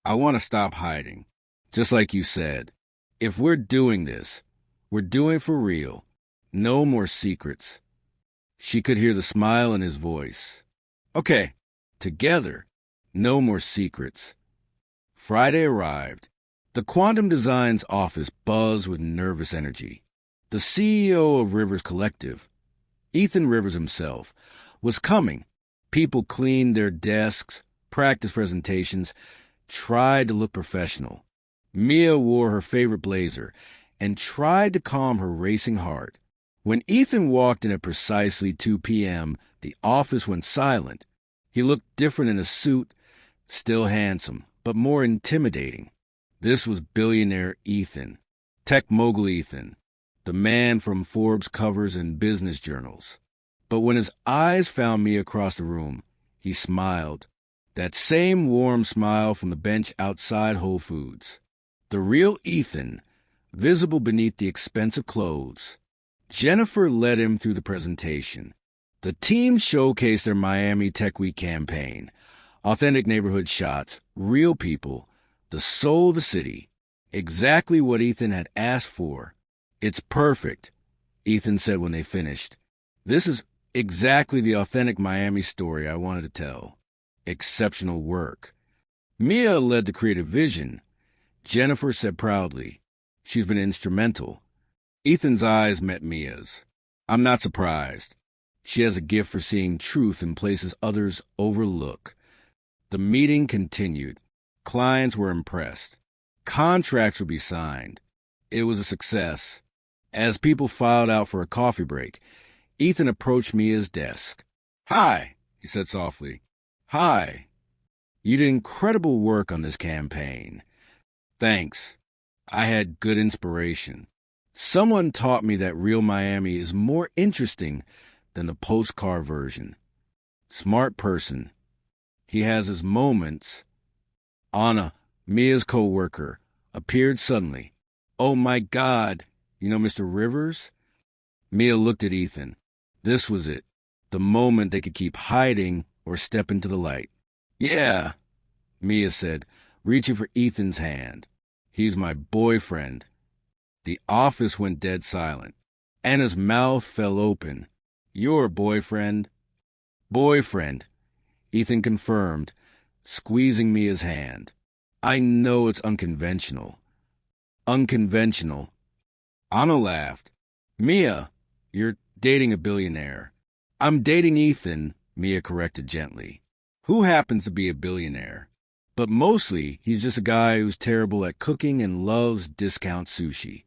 I want to stop hiding. Just like you said. If we're doing this, we're doing it for real. No more secrets. She could hear the smile in his voice. Okay, together. No more secrets. Friday arrived. The Quantum Designs office buzzed with nervous energy. The CEO of Rivers Collective, Ethan Rivers himself, was coming. People cleaned their desks, practiced presentations, tried to look professional. Mia wore her favorite blazer and tried to calm her racing heart. When Ethan walked in at precisely 2 p.m., the office went silent. He looked different in a suit, still handsome, but more intimidating. This was billionaire Ethan, tech mogul Ethan, the man from Forbes covers and business journals. But when his eyes found me across the room, he smiled. That same warm smile from the bench outside Whole Foods. The real Ethan, visible beneath the expensive clothes. Jennifer led him through the presentation. The team showcased their Miami Tech Week campaign. Authentic neighborhood shots, real people, the soul of the city. Exactly what Ethan had asked for. It's perfect, Ethan said when they finished. This is exactly the authentic Miami story I wanted to tell. Exceptional work. Mia led the creative vision. Jennifer said proudly, she's been instrumental. Ethan's eyes met Mia's. I'm not surprised. She has a gift for seeing truth in places others overlook. The meeting continued. Clients were impressed. Contracts would be signed. It was a success. As people filed out for a coffee break, Ethan approached Mia's desk. Hi, he said softly. Hi. You did incredible work on this campaign. Thanks. I had good inspiration. Someone taught me that real Miami is more interesting than the postcard version. Smart person. He has his moments. Anna, Mia's co-worker, appeared suddenly. Oh my God, you know Mr. Rivers? Mia looked at Ethan. This was it. The moment they could keep hiding or step into the light. Yeah, Mia said, reaching for Ethan's hand. He's my boyfriend. The office went dead silent. Anna's mouth fell open. Your boyfriend? Boyfriend, Ethan confirmed, squeezing Mia's hand. I know it's unconventional. Unconventional. Anna laughed. Mia, you're dating a billionaire. I'm dating Ethan, Mia corrected gently, who happens to be a billionaire. But mostly, he's just a guy who's terrible at cooking and loves discount sushi.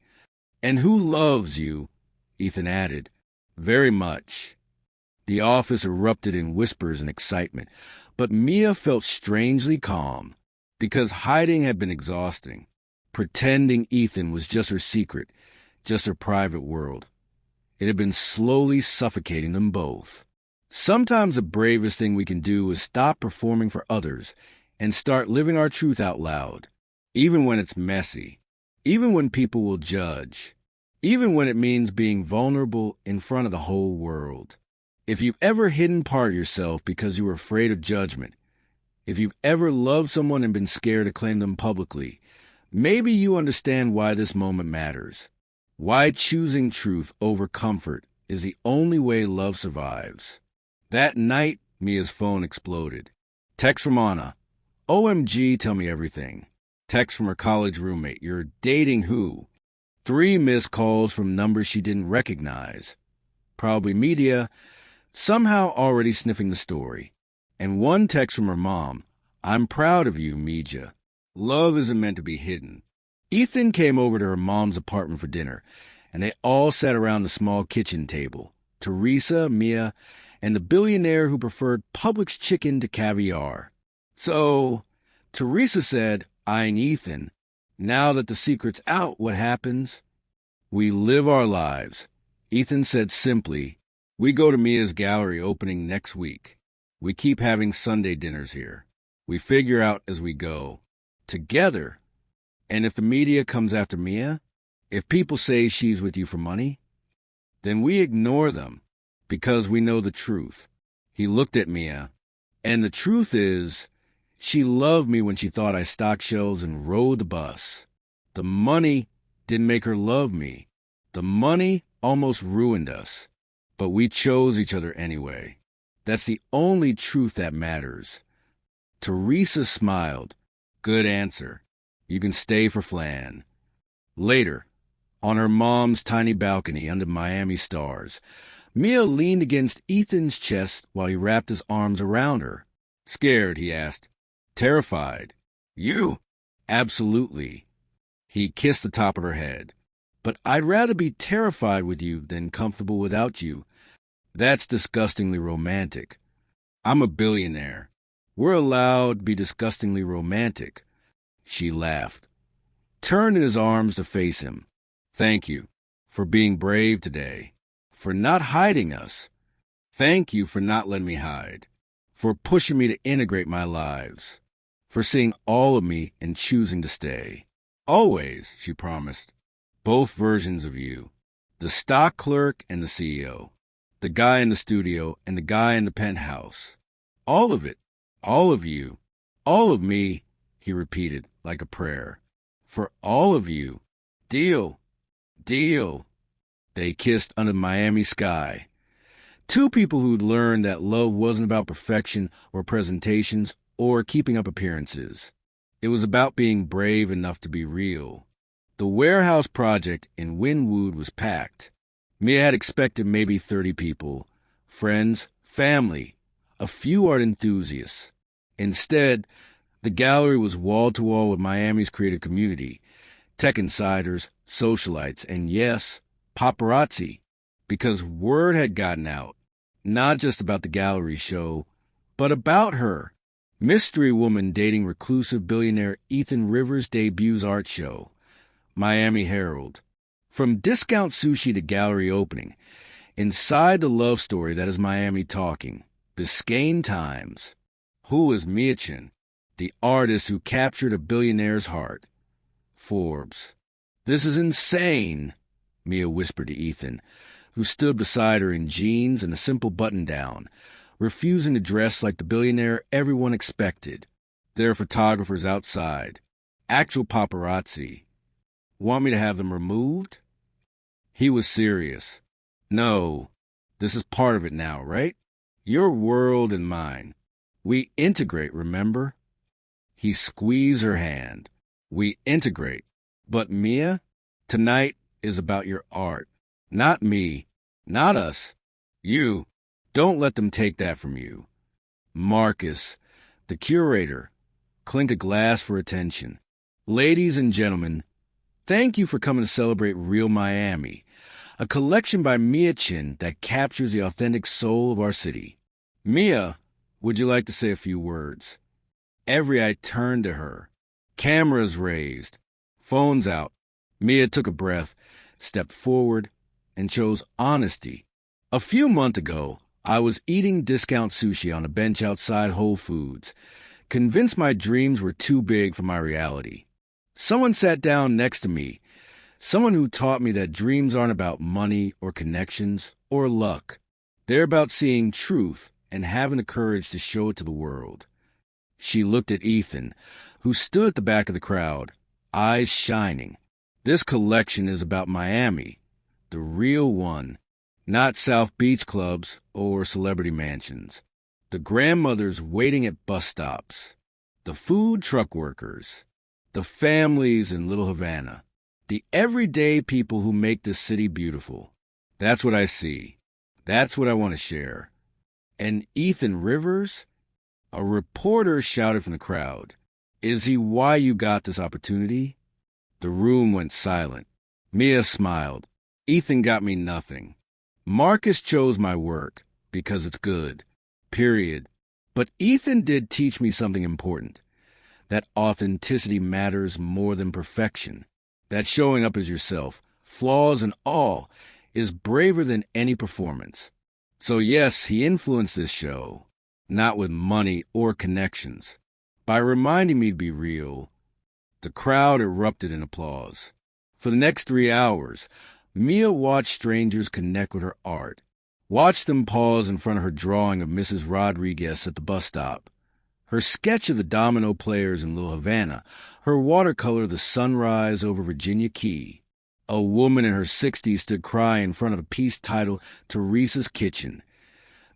And who loves you, Ethan added, very much. The office erupted in whispers and excitement, but Mia felt strangely calm, because hiding had been exhausting. Pretending Ethan was just her secret, just her private world. It had been slowly suffocating them both. Sometimes the bravest thing we can do is stop performing for others and start living our truth out loud, even when it's messy, even when people will judge, even when it means being vulnerable in front of the whole world. If you've ever hidden part of yourself because you were afraid of judgment, if you've ever loved someone and been scared to claim them publicly, maybe you understand why this moment matters, why choosing truth over comfort is the only way love survives. That night, Mia's phone exploded. Text from Anna. OMG, tell me everything. Text from her college roommate. You're dating who? 3 missed calls from numbers she didn't recognize. Probably media, somehow already sniffing the story. And 1 text from her mom. I'm proud of you, Mija. Love isn't meant to be hidden. Ethan came over to her mom's apartment for dinner, and they all sat around the small kitchen table. Teresa, Mia, and the billionaire who preferred Publix chicken to caviar. So, Teresa said, eyeing Ethan, now that the secret's out, what happens? We live our lives. Ethan said simply, we go to Mia's gallery opening next week. We keep having Sunday dinners here. We figure out as we go. Together. And if the media comes after Mia, if people say she's with you for money, then we ignore them because we know the truth. He looked at Mia, and the truth is, she loved me when she thought I stocked shelves and rode the bus. The money didn't make her love me. The money almost ruined us. But we chose each other anyway. That's the only truth that matters. Teresa smiled. Good answer. You can stay for flan. Later, on her mom's tiny balcony under Miami stars, Mia leaned against Ethan's chest while he wrapped his arms around her. Scared, he asked. Terrified. You? Absolutely. He kissed the top of her head. But I'd rather be terrified with you than comfortable without you. That's disgustingly romantic. I'm a billionaire. We're allowed to be disgustingly romantic. She laughed, turned in his arms to face him. Thank you for being brave today, for not hiding us. Thank you for not letting me hide, for pushing me to integrate my lives, for seeing all of me and choosing to stay. Always, she promised. Both versions of you. The stock clerk and the CEO. The guy in the studio and the guy in the penthouse. All of it. All of you. All of me, he repeated like a prayer. For all of you. Deal. Deal. They kissed under the Miami sky. 2 people who'd learned that love wasn't about perfection or presentations or keeping up appearances. It was about being brave enough to be real. The warehouse project in Wynwood was packed. Mia had expected maybe 30 people, friends, family, a few art enthusiasts. Instead, the gallery was wall-to-wall with Miami's creative community, tech insiders, socialites, and yes, paparazzi, because word had gotten out, not just about the gallery show, but about her. Mystery woman dating reclusive billionaire Ethan Rivers debuts art show. Miami Herald. From discount sushi to gallery opening, inside the love story that is Miami talking. Biscayne Times. Who is Miachin, the artist who captured a billionaire's heart? Forbes. This is insane, Mia whispered to Ethan, who stood beside her in jeans and a simple button-down, refusing to dress like the billionaire everyone expected. There are photographers outside. Actual paparazzi. Want me to have them removed? He was serious. No, this is part of it now, right? Your world and mine. We integrate, remember? He squeezed her hand. We integrate. But Mia, tonight is about your art. Not me. Not us. You. Don't let them take that from you. Marcus, the curator, clinked a glass for attention. Ladies and gentlemen, thank you for coming to celebrate Real Miami, a collection by Mia Chin that captures the authentic soul of our city. Mia, would you like to say a few words? Every eye turned to her. Cameras raised. Phones out. Mia took a breath, stepped forward, and chose honesty. A few months ago, I was eating discount sushi on a bench outside Whole Foods, convinced my dreams were too big for my reality. Someone sat down next to me, someone who taught me that dreams aren't about money or connections or luck. They're about seeing truth and having the courage to show it to the world. She looked at Ethan, who stood at the back of the crowd, eyes shining. This collection is about Miami, the real one, not South Beach clubs or celebrity mansions. The grandmothers waiting at bus stops, the food truck workers, the families in Little Havana, the everyday people who make this city beautiful. That's what I see. That's what I want to share. And Ethan Rivers? A reporter shouted from the crowd. Is he why you got this opportunity? The room went silent. Mia smiled. Ethan got me nothing. Marcus chose my work because it's good. Period. But Ethan did teach me something important. That authenticity matters more than perfection. That showing up as yourself, flaws and all, is braver than any performance. So yes, he influenced this show, not with money or connections. By reminding me to be real, the crowd erupted in applause. For the next 3 hours, Mia watched strangers connect with her art, watched them pause in front of her drawing of Mrs. Rodriguez at the bus stop, her sketch of the domino players in Little Havana, her watercolor of the sunrise over Virginia Key. A woman in her 60s stood crying in front of a piece titled Teresa's Kitchen,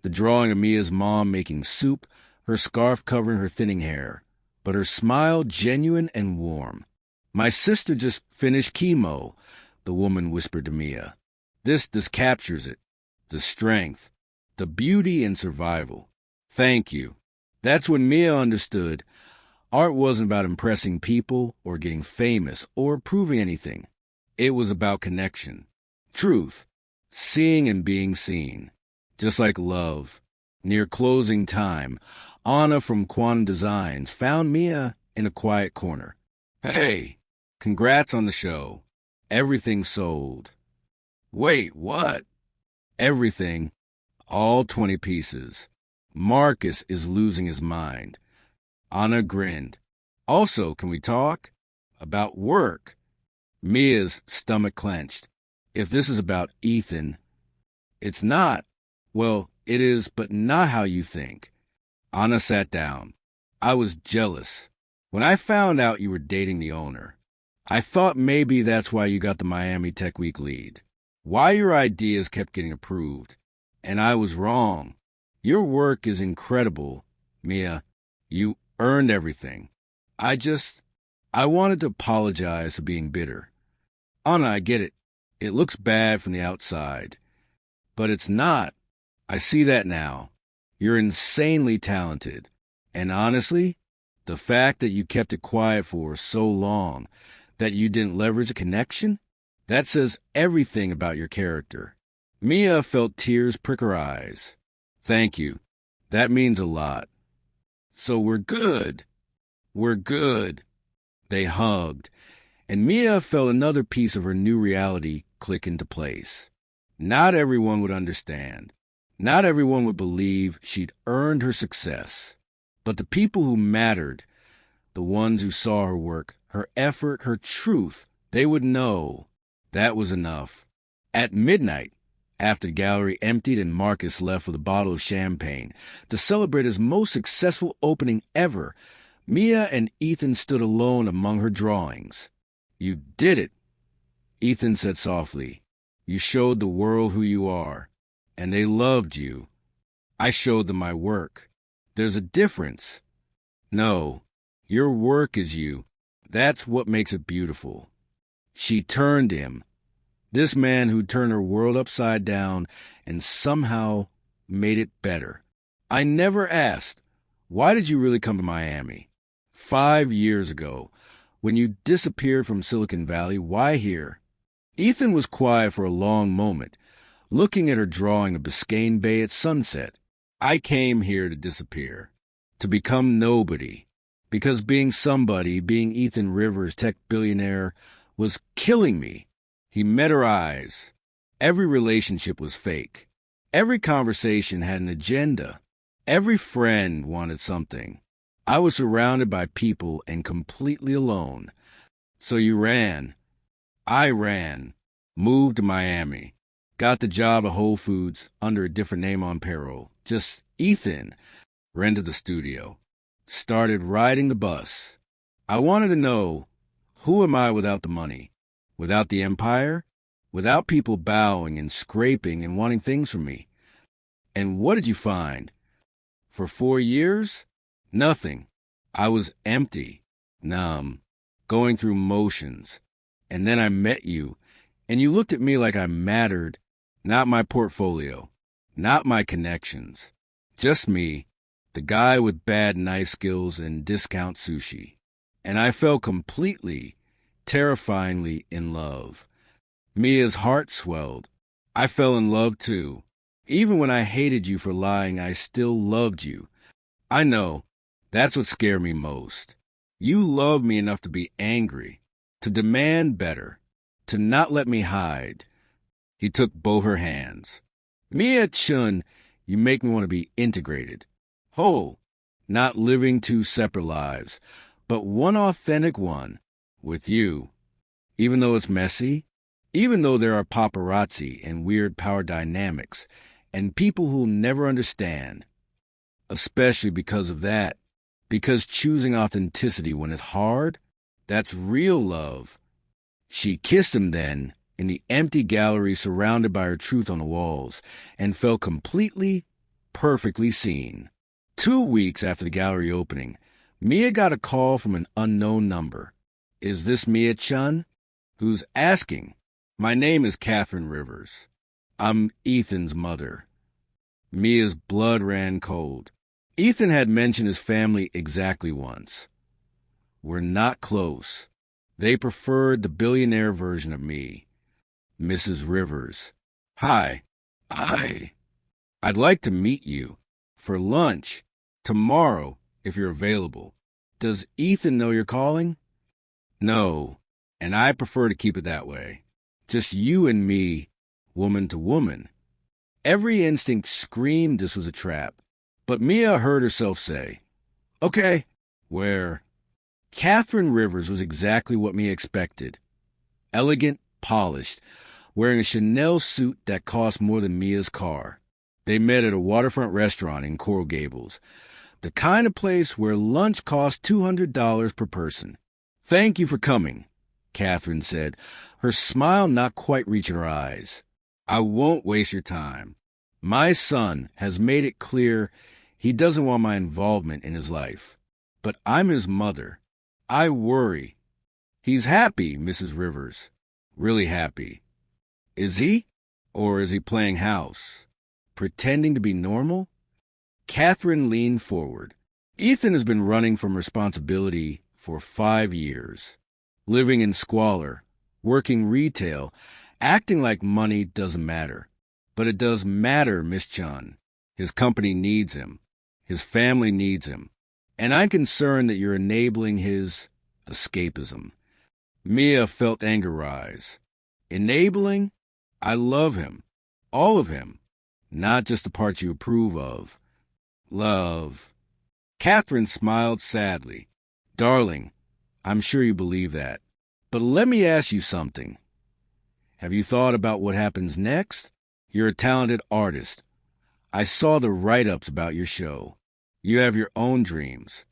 the drawing of Mia's mom making soup, her scarf covering her thinning hair, but her smile genuine and warm. My sister just finished chemo, the woman whispered to Mia. This captures it. The strength, the beauty and survival. Thank you. That's when Mia understood. Art wasn't about impressing people or getting famous or proving anything. It was about connection, truth, seeing and being seen. Just like love. Near closing time, Anna from Quan Designs found Mia in a quiet corner. Hey, congrats on the show. Everything sold. Wait, what? Everything. All 20 pieces. Marcus is losing his mind. Anna grinned. Also, can we talk? About work. Mia's stomach clenched. If this is about Ethan, it's not. Well, it is, but not how you think. Anna sat down. I was jealous. When I found out you were dating the owner, I thought maybe that's why you got the Miami Tech Week lead. Why your ideas kept getting approved. And I was wrong. Your work is incredible, Mia. You earned everything. I wanted to apologize for being bitter. Anna, I get it. It looks bad from the outside. But it's not. I see that now. You're insanely talented. And honestly, the fact that you kept it quiet for so long, that you didn't leverage a connection, that says everything about your character. Mia felt tears prick her eyes. Thank you. That means a lot. So we're good. We're good. They hugged, and Mia felt another piece of her new reality click into place. Not everyone would understand. Not everyone would believe she'd earned her success. But the people who mattered, the ones who saw her work, her effort, her truth, they would know that was enough. At midnight, after the gallery emptied and Marcus left with a bottle of champagne to celebrate his most successful opening ever, Mia and Ethan stood alone among her drawings. "You did it," Ethan said softly. "You showed the world who you are, and they loved you. I showed them my work. There's a difference. No, your work is you. That's what makes it beautiful." She turned to him, this man who turned her world upside down and somehow made it better. "I never asked, why did you really come to Miami? 5 years ago, when you disappeared from Silicon Valley, why here?" Ethan was quiet for a long moment, looking at her drawing of Biscayne Bay at sunset. "I came here to disappear, to become nobody, because being somebody, being Ethan Rivers, tech billionaire, was killing me." He met her eyes. Every relationship was fake. Every conversation had an agenda. Every friend wanted something. I was surrounded by people and completely alone. So you ran. I ran. Moved to Miami. Got the job at Whole Foods under a different name on payroll. Just Ethan. Rented the studio. Started riding the bus. I wanted to know, who am I without the money? Without the empire? Without people bowing and scraping and wanting things from me? And what did you find? For 4 years? Nothing. I was empty, numb, going through motions. And then I met you, and you looked at me like I mattered. Not my portfolio, not my connections. Just me, the guy with bad knife skills and discount sushi. And I fell completely, terrifyingly in love. Mia's heart swelled. I fell in love too. Even when I hated you for lying, I still loved you. I know, that's what scared me most. You loved me enough to be angry, to demand better, to not let me hide. He took both her hands. "Mia Chun, you make me want to be integrated. Whole, not living two separate lives, but one authentic one, with you. Even though it's messy, even though there are paparazzi and weird power dynamics, and people who'll never understand. Especially because of that. Because choosing authenticity when it's hard, that's real love." She kissed him then, in the empty gallery surrounded by her truth on the walls, and felt completely, perfectly seen. 2 weeks after the gallery opening, Mia got a call from an unknown number. "Is this Mia Chun?" "Who's asking?" "My name is Catherine Rivers. I'm Ethan's mother." Mia's blood ran cold. Ethan had mentioned his family exactly once. "We're not close. They preferred the billionaire version of me. Mrs. Rivers. Hi. I'd like to meet you. For lunch. Tomorrow, if you're available. Does Ethan know you're calling?" "No, and I prefer to keep it that way. Just you and me, woman to woman." Every instinct screamed this was a trap, but Mia heard herself say, "Okay." Where? Catherine Rivers was exactly what Mia expected. Elegant, polished, wearing a Chanel suit that cost more than Mia's car. They met at a waterfront restaurant in Coral Gables, the kind of place where lunch cost $200 per person. "Thank you for coming," Catherine said, her smile not quite reaching her eyes. "I won't waste your time. My son has made it clear he doesn't want my involvement in his life. But I'm his mother. I worry. He's happy, Mrs. Rivers. Really happy. Is he? Or is he playing house? Pretending to be normal?" Catherine leaned forward. "Ethan has been running from responsibility for 5 years. Living in squalor, working retail, acting like money doesn't matter. But it does matter, Miss Chun. His company needs him. His family needs him. And I'm concerned that you're enabling his escapism. Mia felt anger rise. Enabling? I love him. All of him. Not just the parts you approve of. Love. Catherine smiled sadly. Darling, I'm sure you believe that. But let me ask you something. Have you thought about what happens next? You're a talented artist. I saw the write-ups about your show. You have your own dreams.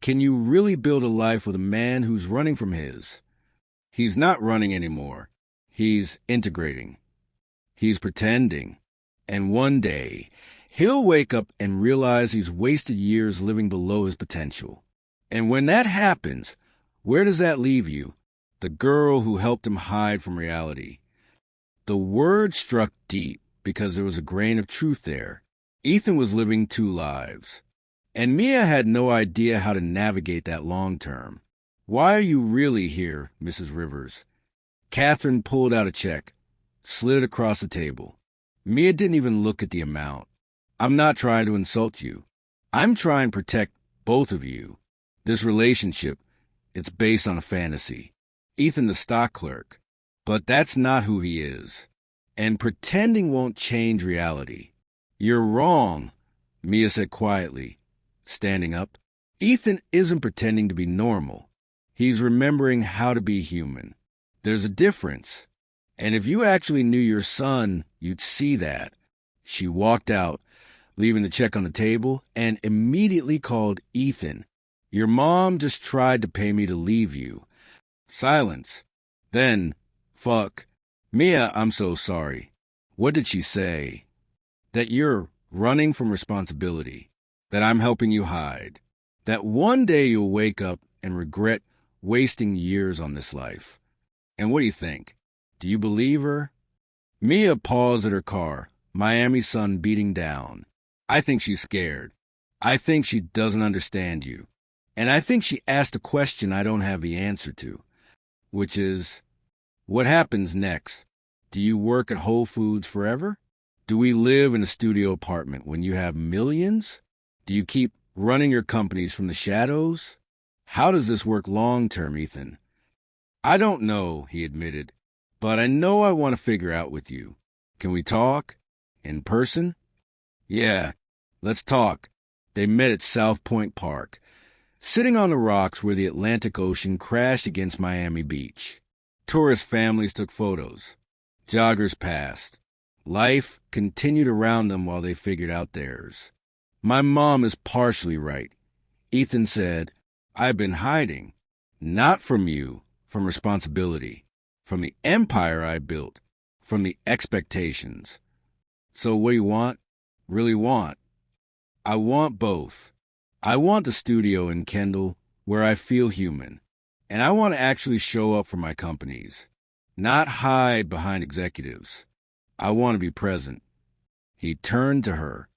Can you really build a life with a man who's running from his? He's not running anymore. He's integrating. He's pretending. And one day, he'll wake up and realize he's wasted years living below his potential. And when that happens, where does that leave you? The girl who helped him hide from reality. The word struck deep because there was a grain of truth there. Ethan was living two lives. And Mia had no idea how to navigate that long term. Why are you really here, Mrs. Rivers? Catherine pulled out a check, slid it across the table. Mia didn't even look at the amount. I'm not trying to insult you. I'm trying to protect both of you. This relationship, it's based on a fantasy. Ethan the stock clerk. But that's not who he is. And pretending won't change reality. You're wrong, Mia said quietly, standing up. Ethan isn't pretending to be normal. He's remembering how to be human. There's a difference. And if you actually knew your son, you'd see that. She walked out, leaving the check on the table, and immediately called Ethan. Your mom just tried to pay me to leave you. Silence. Then, fuck. Mia, I'm so sorry. What did she say? That you're running from responsibility. That I'm helping you hide. That one day you'll wake up and regret wasting years on this life. And what do you think? Do you believe her? Mia paused at her car, Miami sun beating down. I think she's scared. I think she doesn't understand you. And I think she asked a question I don't have the answer to, which is, what happens next? Do you work at Whole Foods forever? Do we live in a studio apartment when you have millions? Do you keep running your companies from the shadows? How does this work long-term, Ethan? I don't know, he admitted, but I know I want to figure out with you. Can we talk? In person? Yeah, let's talk. They met at South Point Park, sitting on the rocks where the Atlantic Ocean crashed against Miami Beach. Tourist families took photos. Joggers passed. Life continued around them while they figured out theirs. My mom is partially right. Ethan said, I've been hiding. Not from you, from responsibility, from the empire I built, from the expectations. So what do you want? Really want? I want both. I want the studio in Kendall where I feel human. And I want to actually show up for my companies, not hide behind executives. I want to be present. He turned to her.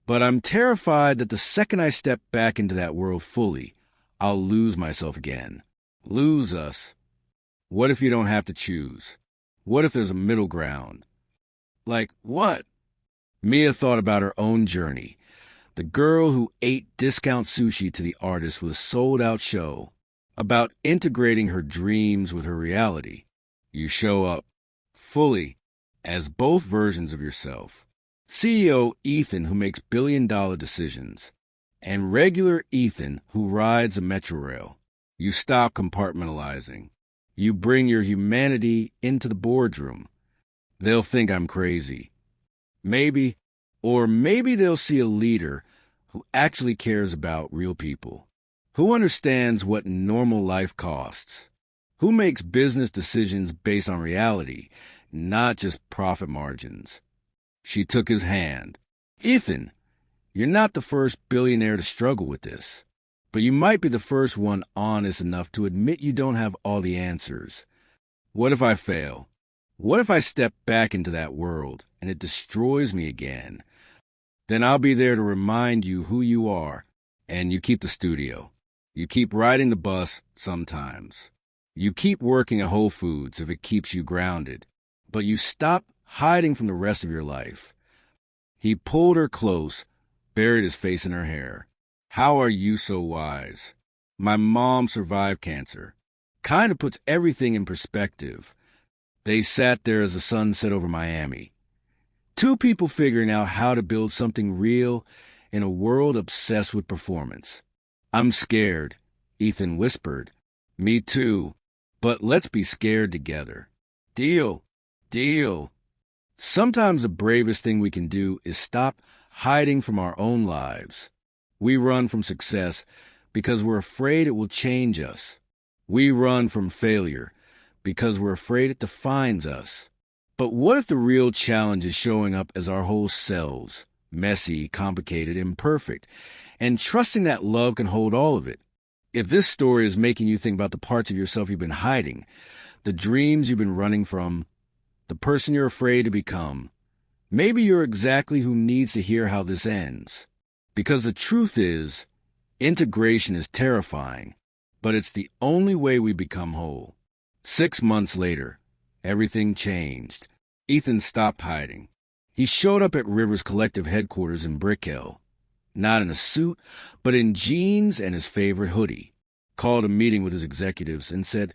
But I'm terrified that the second I step back into that world fully, I'll lose myself again. Lose us. What if you don't have to choose? What if there's a middle ground? Like what? Mia thought about her own journey. The girl who ate discount sushi to the artist with a sold-out show. About integrating her dreams with her reality. You show up, fully, as both versions of yourself. CEO Ethan, who makes billion-dollar decisions, and regular Ethan, who rides a metro rail. You stop compartmentalizing. You bring your humanity into the boardroom. They'll think I'm crazy. Maybe, or maybe they'll see a leader who actually cares about real people, who understands what normal life costs, who makes business decisions based on reality, not just profit margins. She took his hand. Ethan, you're not the first billionaire to struggle with this, but you might be the first one honest enough to admit you don't have all the answers. What if I fail? What if I step back into that world and it destroys me again? Then I'll be there to remind you who you are, and you keep the studio. You keep riding the bus sometimes. You keep working at Whole Foods if it keeps you grounded, but you stop hiding from the rest of your life. He pulled her close, buried his face in her hair. How are you so wise? My mom survived cancer. Kind of puts everything in perspective. They sat there as the sun set over Miami. Two people figuring out how to build something real in a world obsessed with performance. I'm scared, Ethan whispered. Me too. But let's be scared together. Deal. Deal. Sometimes the bravest thing we can do is stop hiding from our own lives. We run from success because we're afraid it will change us. We run from failure because we're afraid it defines us. But what if the real challenge is showing up as our whole selves, messy, complicated, imperfect, and trusting that love can hold all of it? If this story is making you think about the parts of yourself you've been hiding, the dreams you've been running from, the person you're afraid to become, maybe you're exactly who needs to hear how this ends. Because the truth is, integration is terrifying, but it's the only way we become whole. 6 months later, everything changed. Ethan stopped hiding. He showed up at Rivers Collective headquarters in Brickell, not in a suit, but in jeans and his favorite hoodie, called a meeting with his executives and said,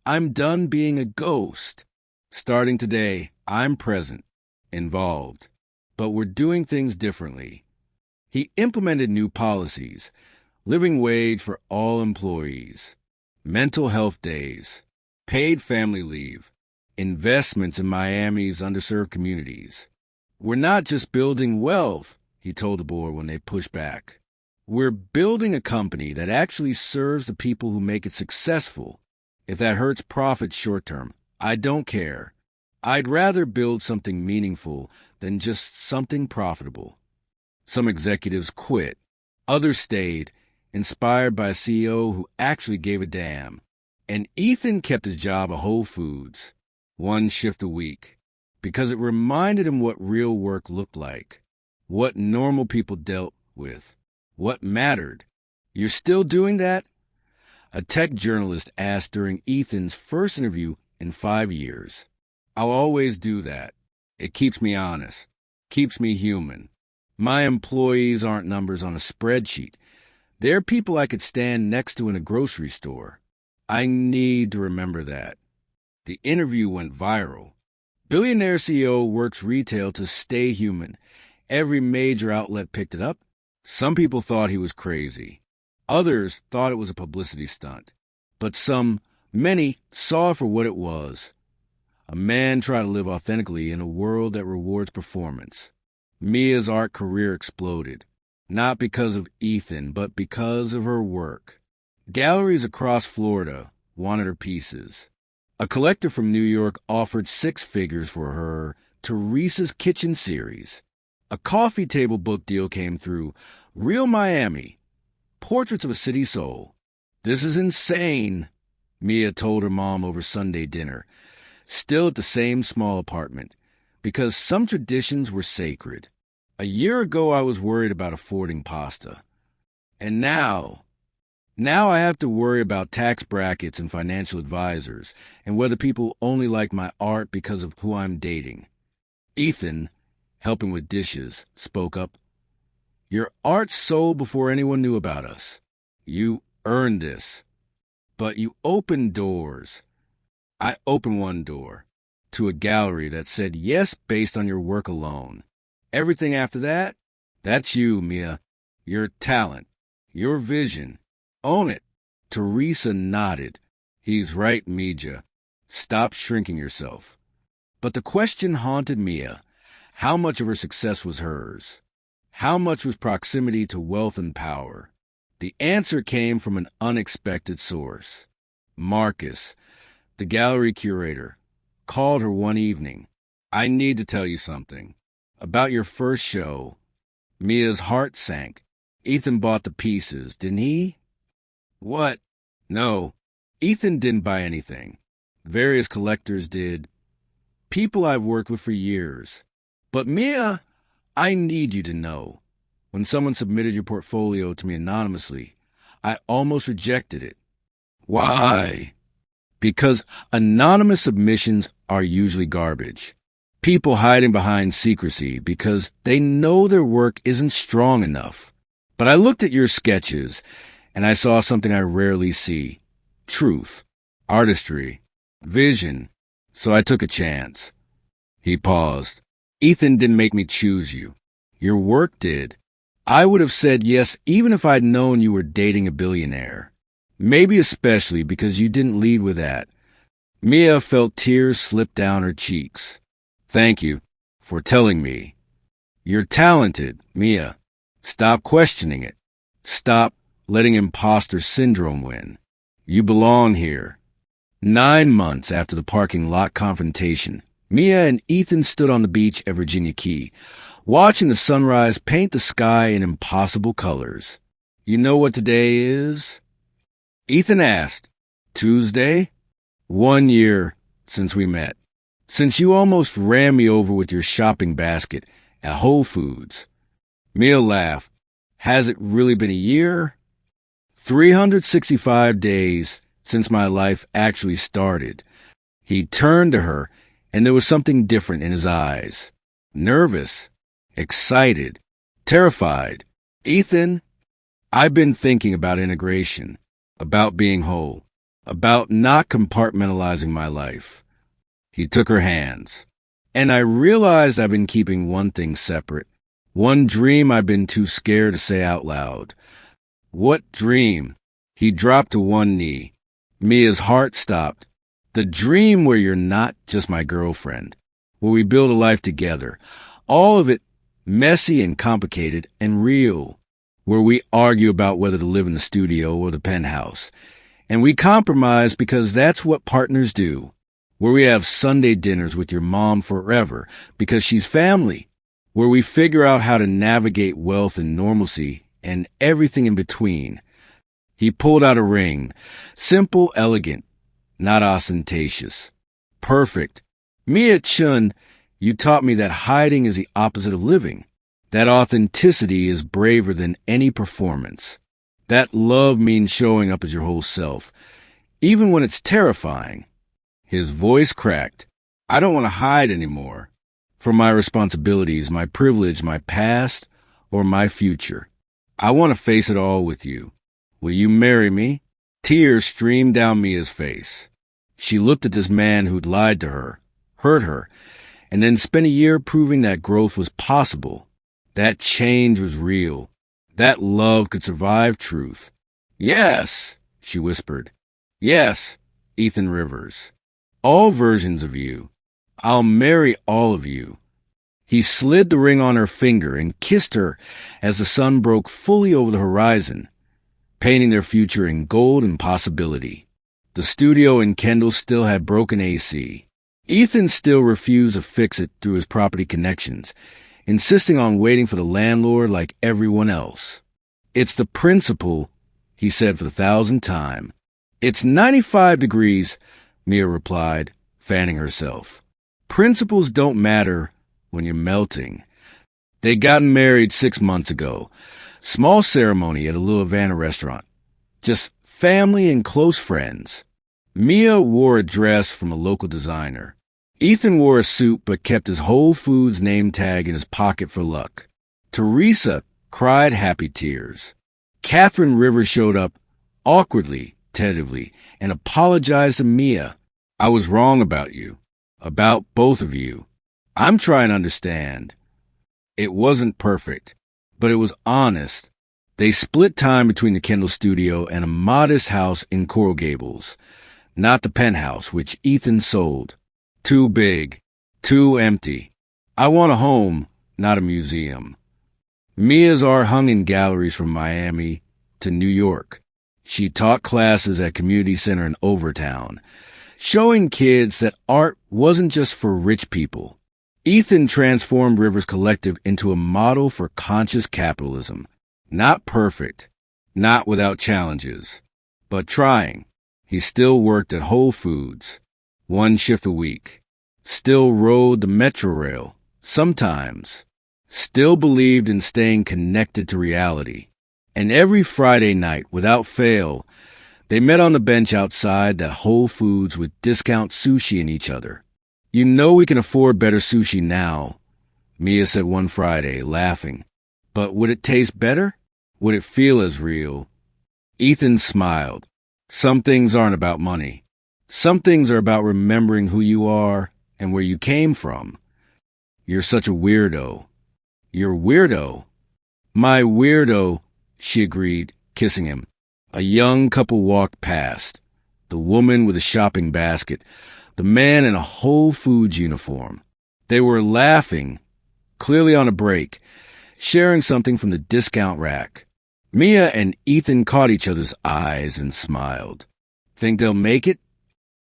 "I'm done being a ghost. Starting today, I'm present, involved, but we're doing things differently." He implemented new policies, living wage for all employees, mental health days, paid family leave, investments in Miami's underserved communities. "We're not just building wealth," he told the board when they pushed back. "We're building a company that actually serves the people who make it successful. If that hurts profits short term, I don't care. I'd rather build something meaningful than just something profitable." Some executives quit. Others stayed, inspired by a CEO who actually gave a damn. And Ethan kept his job at Whole Foods, one shift a week, because it reminded him what real work looked like, what normal people dealt with, what mattered. "You're still doing that?" a tech journalist asked during Ethan's first interview in 5 years. "I'll always do that. It keeps me honest, keeps me human. My employees aren't numbers on a spreadsheet. They're people I could stand next to in a grocery store. I need to remember that." The interview went viral. Billionaire CEO works retail to stay human. Every major outlet picked it up. Some people thought he was crazy. Others thought it was a publicity stunt. But many, saw it for what it was. A man trying to live authentically in a world that rewards performance. Mia's art career exploded, not because of Ethan, but because of her work. Galleries across Florida wanted her pieces. A collector from New York offered 6 figures for her Teresa's Kitchen series. A coffee table book deal came through. Real Miami. Portraits of a City Soul. "This is insane," Mia told her mom over Sunday dinner, still at the same small apartment, because some traditions were sacred. "A year ago I was worried about affording pasta. And now I have to worry about tax brackets and financial advisors, and whether people only like my art because of who I'm dating." Ethan, helping with dishes, spoke up. "Your art sold before anyone knew about us. You earned this. But you opened doors." "I opened one door, to a gallery that said yes based on your work alone. Everything after that, that's you, Mia. Your talent, your vision. Own it." Teresa nodded. "He's right, Mija. Stop shrinking yourself." But the question haunted Mia. How much of her success was hers? How much was proximity to wealth and power? The answer came from an unexpected source. Marcus, the gallery curator, called her one evening. "I need to tell you something. About your first show." Mia's heart sank. "Ethan bought the pieces, didn't he?" "What?" "No, Ethan didn't buy anything. Various collectors did. People I've worked with for years. But Mia, I need you to know. When someone submitted your portfolio to me anonymously, I almost rejected it." "Why?" "Because anonymous submissions are usually garbage. People hiding behind secrecy because they know their work isn't strong enough. But I looked at your sketches, and I saw something I rarely see. Truth, artistry, vision. So I took a chance. He paused. Ethan didn't make me choose you. Your work did. I would have said yes even if I'd known you were dating a billionaire. Maybe especially because you didn't lead with that. Mia felt tears slip down her cheeks. Thank you for telling me. You're talented, Mia. Stop questioning it. Stop letting imposter syndrome win. You belong here. 9 months after the parking lot confrontation, Mia and Ethan stood on the beach at Virginia Key, watching the sunrise paint the sky in impossible colors. You know what today is? Ethan asked. Tuesday? 1 year since we met. Since you almost ran me over with your shopping basket at Whole Foods. Mia laughed. Has it really been a year? 365 days since my life actually started. He turned to her, and there was something different in his eyes. Nervous, excited, terrified. Ethan, I've been thinking about integration, about being whole, about not compartmentalizing my life. He took her hands. And I realized I've been keeping one thing separate. One dream I've been too scared to say out loud. What dream? He dropped to one knee. Mia's heart stopped. The dream where you're not just my girlfriend, where we build a life together, all of it messy and complicated and real, where we argue about whether to live in the studio or the penthouse, and we compromise because that's what partners do, where we have Sunday dinners with your mom forever because she's family, where we figure out how to navigate wealth and normalcy and everything in between. He pulled out a ring, simple, elegant, not ostentatious. Perfect. Mia Chun, you taught me that hiding is the opposite of living, that authenticity is braver than any performance, that love means showing up as your whole self, even when it's terrifying. His voice cracked. I don't want to hide anymore. From my responsibilities, my privilege, my past, or my future. I want to face it all with you. Will you marry me? Tears streamed down Mia's face. She looked at this man who'd lied to her, hurt her, and then spent a year proving that growth was possible, that change was real, that love could survive truth. Yes, she whispered. Yes, Ethan Rivers. All versions of you. I'll marry all of you. He slid the ring on her finger and kissed her as the sun broke fully over the horizon, painting their future in gold and possibility. The studio in Kendall still had broken AC. Ethan still refused to fix it through his property connections, insisting on waiting for the landlord like everyone else. It's the principle, he said for the 1,000th time. It's 95 degrees, Mia replied, fanning herself. Principles don't matter when you're melting. They got married 6 months ago. Small ceremony at a little Havana restaurant. Just family and close friends. Mia wore a dress from a local designer. Ethan wore a suit but kept his Whole Foods name tag in his pocket for luck. Teresa cried happy tears. Catherine Rivers showed up awkwardly, tentatively, and apologized to Mia. I was wrong about you. About both of you. I'm trying to understand. It wasn't perfect, but it was honest. They split time between the Kendall studio and a modest house in Coral Gables. Not the penthouse, which Ethan sold. Too big. Too empty. I want a home, not a museum. Mia's art hung in galleries from Miami to New York. She taught classes at Community Center in Overtown, showing kids that art wasn't just for rich people. Ethan transformed Rivers Collective into a model for conscious capitalism. Not perfect, not without challenges, but trying. He still worked at Whole Foods, 1 shift a week. Still rode the Metro Rail, sometimes. Still believed in staying connected to reality. And every Friday night, without fail, they met on the bench outside that Whole Foods would discount sushi in each other. You know we can afford better sushi now, Mia said one Friday, laughing. But would it taste better? Would it feel as real? Ethan smiled. Some things aren't about money. Some things are about remembering who you are and where you came from. You're such a weirdo. You're weirdo. My weirdo, she agreed, kissing him. A young couple walked past. The woman with a shopping basket, the man in a Whole Foods uniform. They were laughing, clearly on a break, sharing something from the discount rack. Mia and Ethan caught each other's eyes and smiled. Think they'll make it?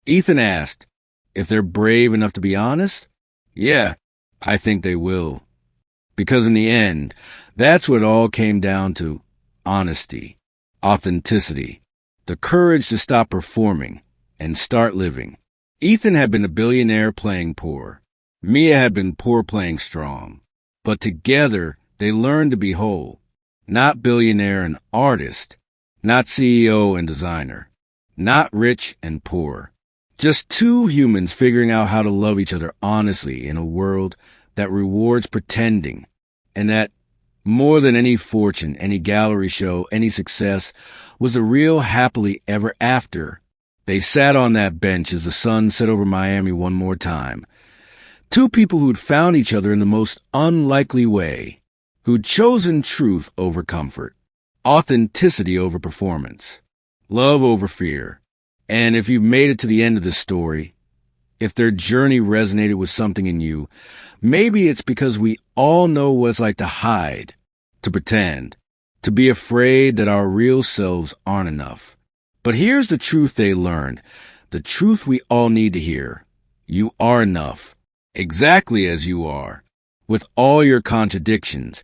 Ethan asked, if they're brave enough to be honest? Yeah, I think they will. Because in the end, that's what it all came down to. Honesty, authenticity, the courage to stop performing and start living. Ethan had been a billionaire playing poor. Mia had been poor playing strong. But together, they learned to be whole. Not billionaire and artist. Not CEO and designer. Not rich and poor. Just two humans figuring out how to love each other honestly in a world that rewards pretending, and that, more than any fortune, any gallery show, any success, was a real happily ever after. They sat on that bench as the sun set over Miami one more time. Two people who'd found each other in the most unlikely way, who'd chosen truth over comfort, authenticity over performance, love over fear. And if you've made it to the end of this story, if their journey resonated with something in you, maybe it's because we all know what it's like to hide, to pretend, to be afraid that our real selves aren't enough. But here's the truth they learned, the truth we all need to hear. You are enough, exactly as you are, with all your contradictions,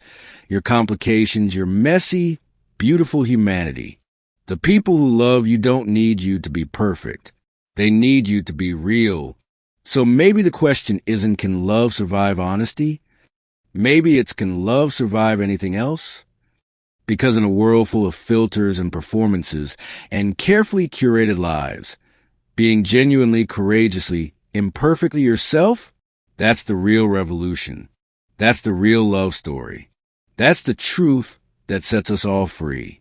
your complications, your messy, beautiful humanity. The people who love you don't need you to be perfect. They need you to be real. So maybe the question isn't, can love survive honesty? Maybe it's, can love survive anything else? Because in a world full of filters and performances and carefully curated lives, being genuinely, courageously, imperfectly yourself, that's the real revolution. That's the real love story. That's the truth that sets us all free.